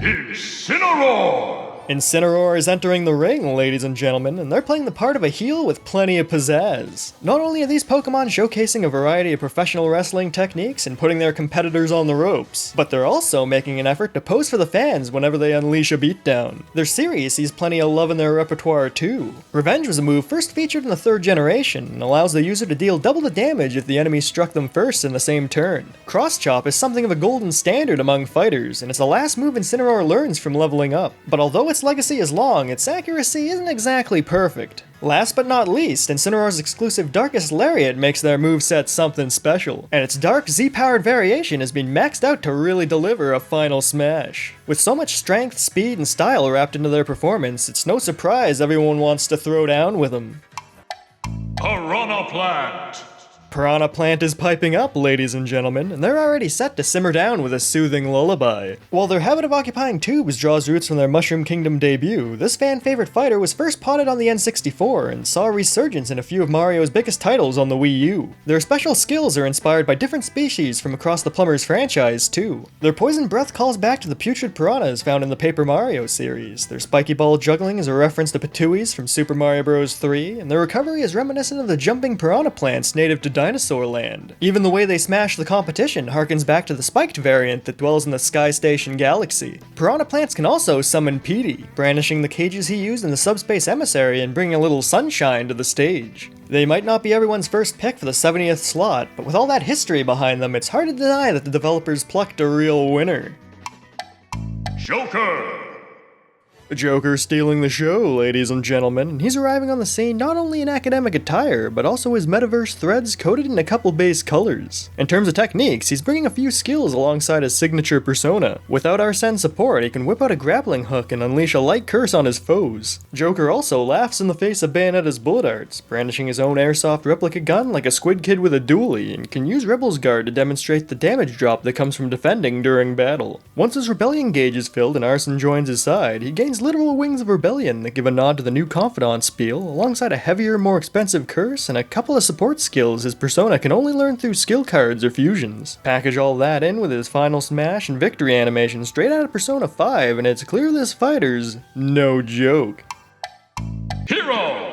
Incineroar! Incineroar is entering the ring, ladies and gentlemen, and they're playing the part of a heel with plenty of pizzazz. Not only are these Pokemon showcasing a variety of professional wrestling techniques and putting their competitors on the ropes, but they're also making an effort to pose for the fans whenever they unleash a beatdown. Their series sees plenty of love in their repertoire too. Revenge was a move first featured in the 3rd generation, and allows the user to deal double the damage if the enemy struck them first in the same turn. Cross Chop is something of a golden standard among fighters, and it's the last move Incineroar learns from leveling up. But although its legacy is long, its accuracy isn't exactly perfect. Last but not least, Incineroar's exclusive Darkest Lariat makes their moveset something special, and its dark Z-powered variation has been maxed out to really deliver a final smash. With so much strength, speed, and style wrapped into their performance, it's no surprise everyone wants to throw down with them. Piranha Plant! Piranha Plant is piping up, ladies and gentlemen, and they're already set to simmer down with a soothing lullaby. While their habit of occupying tubes draws roots from their Mushroom Kingdom debut, this fan-favorite fighter was first potted on the N64 and saw a resurgence in a few of Mario's biggest titles on the Wii U. Their special skills are inspired by different species from across the Plumbers franchise, too. Their poison breath calls back to the putrid piranhas found in the Paper Mario series. Their spiky ball juggling is a reference to Patuis from Super Mario Bros. 3, and their recovery is reminiscent of the jumping piranha plants native to Dinosaur Land. Even the way they smash the competition harkens back to the spiked variant that dwells in the Sky Station galaxy. Piranha Plants can also summon Petey, brandishing the cages he used in the Subspace Emissary and bringing a little sunshine to the stage. They might not be everyone's first pick for the 70th slot, but with all that history behind them, it's hard to deny that the developers plucked a real winner. Joker! Joker stealing the show, ladies and gentlemen, and he's arriving on the scene not only in academic attire, but also his metaverse threads coated in a couple base colors. In terms of techniques, he's bringing a few skills alongside his signature persona. Without Arsene support, he can whip out a grappling hook and unleash a light curse on his foes. Joker also laughs in the face of Bayonetta's bullet arts, brandishing his own airsoft replica gun like a Squid Kid with a dually, and can use Rebel's Guard to demonstrate the damage drop that comes from defending during battle. Once his rebellion gauge is filled and Arsene joins his side, he gains literal wings of rebellion that give a nod to the new Confidant spiel, alongside a heavier, more expensive curse and a couple of support skills his persona can only learn through skill cards or fusions. Package all that in with his final smash and victory animation straight out of Persona 5, and it's clear this fighter's no joke. Hero!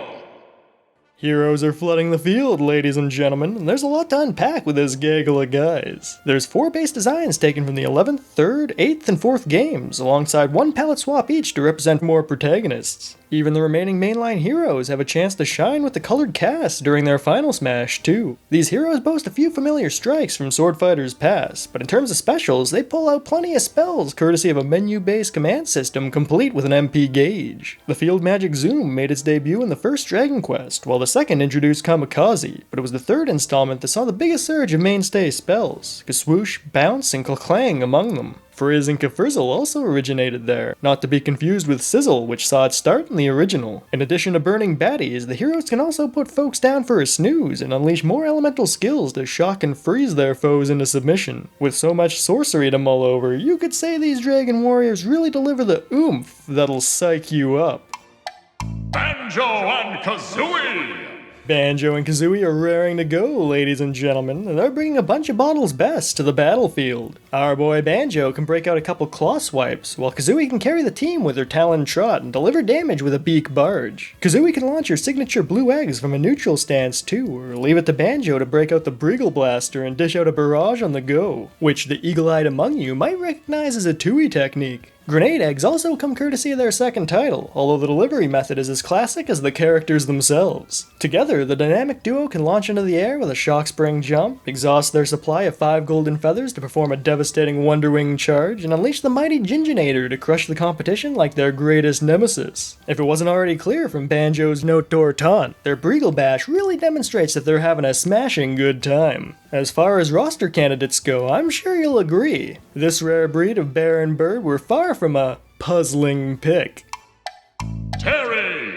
Heroes are flooding the field, ladies and gentlemen, and there's a lot to unpack with this gaggle of guys. There's 4 base designs taken from the 11th, 3rd, 8th, and 4th games, alongside 1 palette swap each to represent more protagonists. Even the remaining mainline heroes have a chance to shine with the colored cast during their final smash, too. These heroes boast a few familiar strikes from Sword Fighter's past, but in terms of specials, they pull out plenty of spells courtesy of a menu-based command system complete with an MP gauge. The Field Magic Zoom made its debut in the first Dragon Quest, while the second introduced Kamikaze, but it was the third installment that saw the biggest surge of mainstay spells, Kaswoosh, Bounce, and Clang among them. Frizz and Kefrizzle also originated there, not to be confused with Sizzle, which saw its start in the original. In addition to burning baddies, the heroes can also put folks down for a snooze and unleash more elemental skills to shock and freeze their foes into submission. With so much sorcery to mull over, you could say these Dragon Warriors really deliver the oomph that'll psych you up. Banjo and Kazooie! Banjo and Kazooie are raring to go, ladies and gentlemen, and they're bringing a bunch of bottles best to the battlefield. Our boy Banjo can break out a couple claw swipes, while Kazooie can carry the team with her Talon Trot and deliver damage with a Beak Barge. Kazooie can launch her signature blue eggs from a neutral stance too, or leave it to Banjo to break out the Breagle Blaster and dish out a barrage on the go, which the eagle-eyed among you might recognize as a Tui technique. Grenade eggs also come courtesy of their second title, although the delivery method is as classic as the characters themselves. Together, the dynamic duo can launch into the air with a shock spring jump, exhaust their supply of 5 golden feathers to perform a devastating Wonder Wing charge, and unleash the mighty Ginginator to crush the competition like their greatest nemesis. If it wasn't already clear from Banjo's note d'Orton, their Breagle Bash really demonstrates that they're having a smashing good time. As far as roster candidates go, I'm sure you'll agree. This rare breed of bear and bird were far from a puzzling pick. Terry!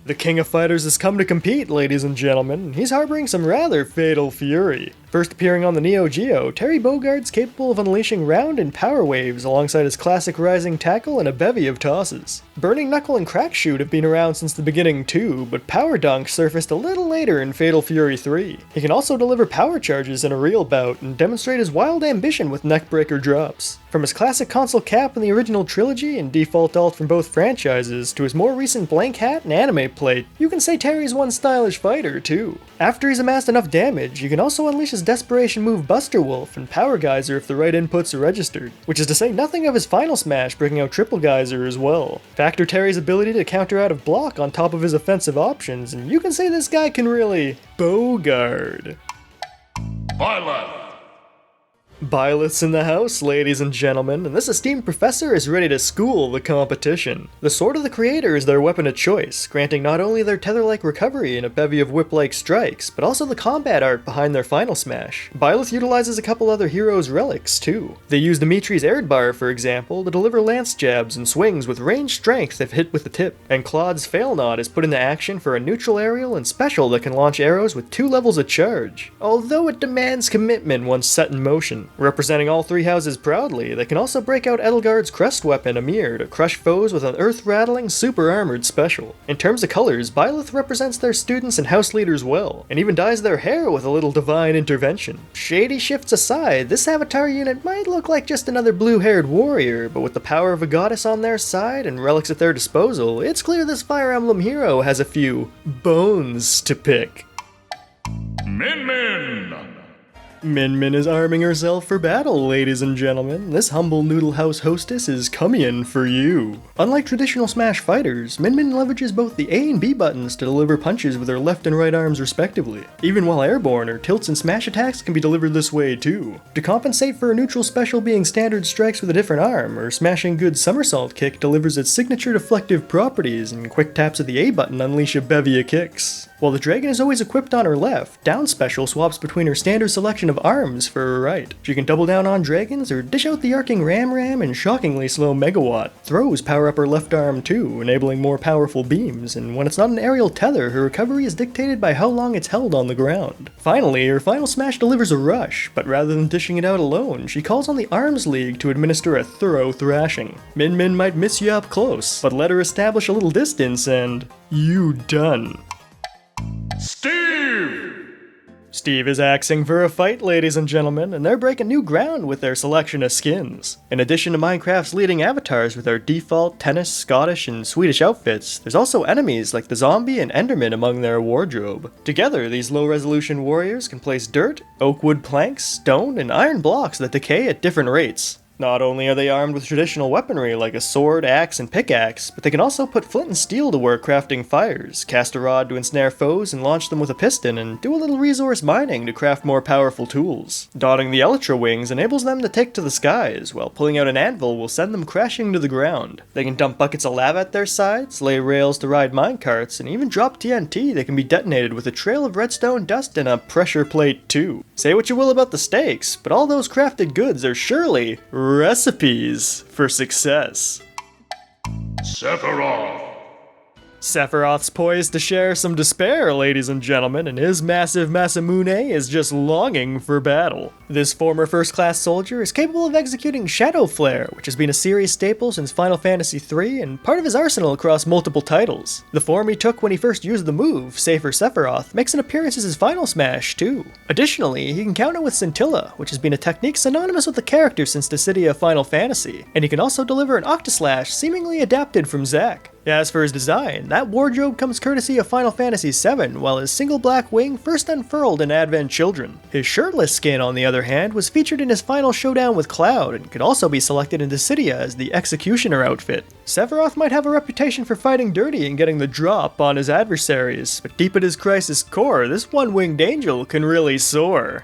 The King of Fighters has come to compete, ladies and gentlemen, and he's harboring some rather fatal fury. First appearing on the Neo Geo, Terry Bogard's capable of unleashing round and power waves alongside his classic rising tackle and a bevy of tosses. Burning Knuckle and Crack Shoot have been around since the beginning too, but Power Dunk surfaced a little later in Fatal Fury 3. He can also deliver power charges in a real bout and demonstrate his wild ambition with neckbreaker drops. From his classic console cap in the original trilogy and default alt from both franchises, to his more recent blank hat and anime plate, you can say Terry's one stylish fighter too. After he's amassed enough damage, you can also unleash his desperation move Buster Wolf and Power Geyser if the right inputs are registered, which is to say nothing of his final smash breaking out Triple Geyser as well. Factor Terry's ability to counter out of block on top of his offensive options, and you can say this guy can really Bogard. Violet! Byleth's in the house, ladies and gentlemen, and this esteemed professor is ready to school the competition. The Sword of the Creator is their weapon of choice, granting not only their tether-like recovery and a bevy of whip-like strikes, but also the combat art behind their final smash. Byleth utilizes a couple other heroes' relics, too. They use Dimitri's Erdbar, for example, to deliver lance jabs and swings with ranged strength if hit with the tip, and Claude's Fail Not is put into action for a neutral aerial and special that can launch arrows with 2 levels of charge, although it demands commitment once set in motion. Representing all 3 houses proudly, they can also break out Edelgard's crest weapon, Amir, to crush foes with an earth-rattling, super-armored special. In terms of colors, Byleth represents their students and house leaders well, and even dyes their hair with a little divine intervention. Shady shifts aside, this avatar unit might look like just another blue-haired warrior, but with the power of a goddess on their side and relics at their disposal, it's clear this Fire Emblem hero has a few bones to pick. Min Min! Min Min is arming herself for battle, ladies and gentlemen. This humble Noodle House hostess is coming for you. Unlike traditional Smash fighters, Min Min leverages both the A and B buttons to deliver punches with her left and right arms respectively. Even while airborne, her tilts and smash attacks can be delivered this way too. To compensate for a neutral special being standard strikes with a different arm, her Smashing Good Somersault kick delivers its signature deflective properties, and quick taps of the A button unleash a bevy of kicks. While the dragon is always equipped on her left, Down Special swaps between her standard selection of arms for her right. She can double down on dragons or dish out the arcing Ram Ram and shockingly slow Megawatt. Throws power up her left arm too, enabling more powerful beams, and when it's not an aerial tether, her recovery is dictated by how long it's held on the ground. Finally, her final smash delivers a rush, but rather than dishing it out alone, she calls on the Arms League to administer a thorough thrashing. Min Min might miss you up close, but let her establish a little distance and you done. Steve! Steve is axing for a fight, ladies and gentlemen, and they're breaking new ground with their selection of skins. In addition to Minecraft's leading avatars with their default tennis, Scottish, and Swedish outfits, there's also enemies like the zombie and Enderman among their wardrobe. Together, these low-resolution warriors can place dirt, oak wood planks, stone, and iron blocks that decay at different rates. Not only are they armed with traditional weaponry like a sword, axe, and pickaxe, but they can also put flint and steel to work crafting fires, cast a rod to ensnare foes and launch them with a piston, and do a little resource mining to craft more powerful tools. Donning the Elytra wings enables them to take to the skies, while pulling out an anvil will send them crashing to the ground. They can dump buckets of lava at their sides, lay rails to ride minecarts, and even drop TNT that can be detonated with a trail of redstone dust and a pressure plate too. Say what you will about the stakes, but all those crafted goods are surely recipes for success. Sephiroth. Sephiroth's poised to share some despair, ladies and gentlemen, and his massive Masamune is just longing for battle. This former first-class soldier is capable of executing Shadow Flare, which has been a series staple since Final Fantasy III and part of his arsenal across multiple titles. The form he took when he first used the move, Safer Sephiroth, makes an appearance as his final smash, too. Additionally, he can counter with Scintilla, which has been a technique synonymous with the character since Dissidia Final Fantasy, and he can also deliver an Octaslash seemingly adapted from Zack. As for his design, that wardrobe comes courtesy of Final Fantasy VII, while his single black wing first unfurled in Advent Children. His shirtless skin, on the other hand, was featured in his final showdown with Cloud, and could also be selected in Dissidia as the Executioner outfit. Sephiroth might have a reputation for fighting dirty and getting the drop on his adversaries, but deep at his crisis core, this one-winged angel can really soar.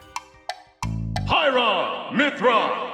Pyra, Mithra.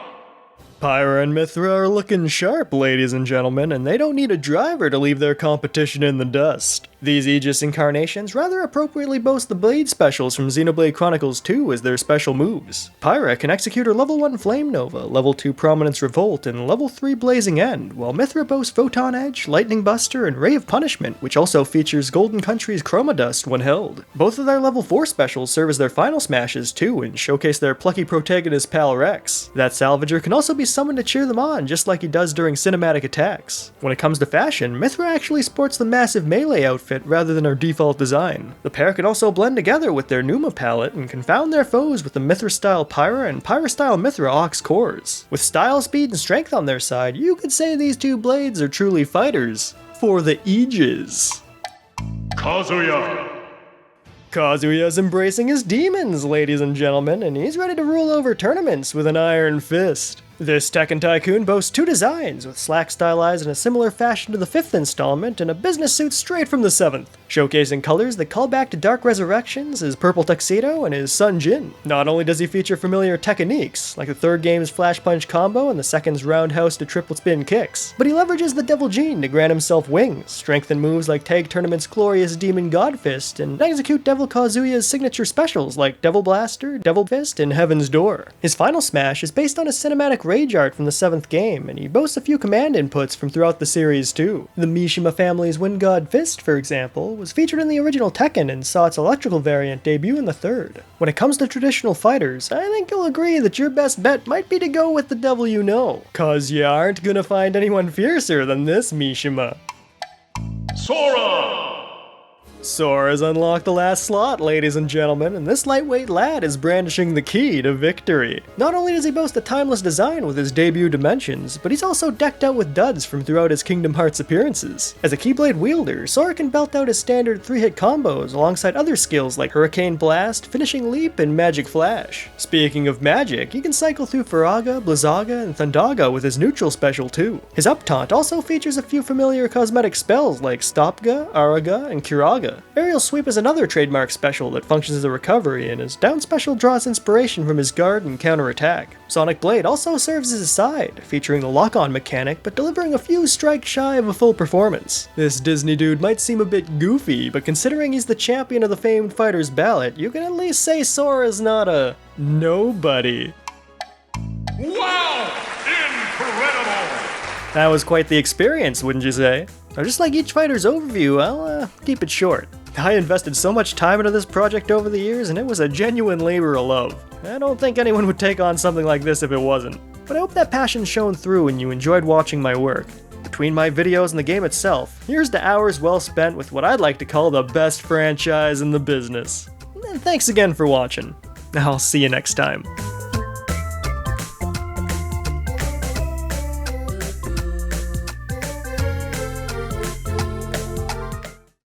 Pyra and Mithra are looking sharp, ladies and gentlemen, and they don't need a driver to leave their competition in the dust. These Aegis incarnations rather appropriately boast the blade specials from Xenoblade Chronicles 2 as their special moves. Pyra can execute her level 1 Flame Nova, level 2 Prominence Revolt, and level 3 Blazing End, while Mithra boasts Photon Edge, Lightning Buster, and Ray of Punishment, which also features Golden Country's Chroma Dust when held. Both of their level 4 specials serve as their final smashes too, and showcase their plucky protagonist pal Rex. That Salvager can also be summoned to cheer them on, just like he does during cinematic attacks. When it comes to fashion, Mithra actually sports the massive melee outfit rather than her default design. The pair can also blend together with their Numa palette and confound their foes with the Mithra-style Pyra and Pyra-style Mithra Aux cores. With style, speed, and strength on their side, you could say these two blades are truly fighters for the Aegis. Kazuya. Kazuya's embracing his demons, ladies and gentlemen, and he's ready to rule over tournaments with an iron fist. This Tekken Tycoon boasts two designs, with Slack stylized in a similar fashion to the 5th installment and a business suit straight from the 7th, showcasing colors that call back to Dark Resurrections, his purple tuxedo, and his Sun Jin. Not only does he feature familiar techniques, like the 3rd game's Flash Punch combo and the 2nd's roundhouse to triple spin kicks, but he leverages the Devil Gene to grant himself wings, strengthen moves like Tag Tournament's glorious Demon God Fist, and execute Devil Kazuya's signature specials like Devil Blaster, Devil Fist, and Heaven's Door. His final smash is based on a cinematic rage art from the 7th game, and he boasts a few command inputs from throughout the series too. The Mishima family's Wind God Fist, for example, was featured in the original Tekken and saw its electrical variant debut in the 3rd. When it comes to traditional fighters, I think you'll agree that your best bet might be to go with the devil you know, cause you aren't gonna find anyone fiercer than this Mishima. Sora. Sora's unlocked the last slot, ladies and gentlemen, and this lightweight lad is brandishing the key to victory. Not only does he boast a timeless design with his debut dimensions, but he's also decked out with duds from throughout his Kingdom Hearts appearances. As a Keyblade wielder, Sora can belt out his standard 3-hit combos alongside other skills like Hurricane Blast, Finishing Leap, and Magic Flash. Speaking of magic, he can cycle through Faraga, Blizzaga, and Thundaga with his neutral special too. His up taunt also features a few familiar cosmetic spells like Stopga, Araga, and Kiraga. Aerial Sweep is another trademark special that functions as a recovery, and his down special draws inspiration from his guard and counterattack. Sonic Blade also serves as a side, featuring the lock-on mechanic, but delivering a few strikes shy of a full performance. This Disney dude might seem a bit goofy, but considering he's the champion of the famed Fighter's Ballot, you can at least say Sora's not a nobody. Wow! Incredible! That was quite the experience, wouldn't you say? Now, just like each fighter's overview, I'll keep it short. I invested so much time into this project over the years, and it was a genuine labor of love. I don't think anyone would take on something like this if it wasn't. But I hope that passion shone through and you enjoyed watching my work. Between my videos and the game itself, here's to hours well spent with what I'd like to call the best franchise in the business. And thanks again for watching. I'll see you next time.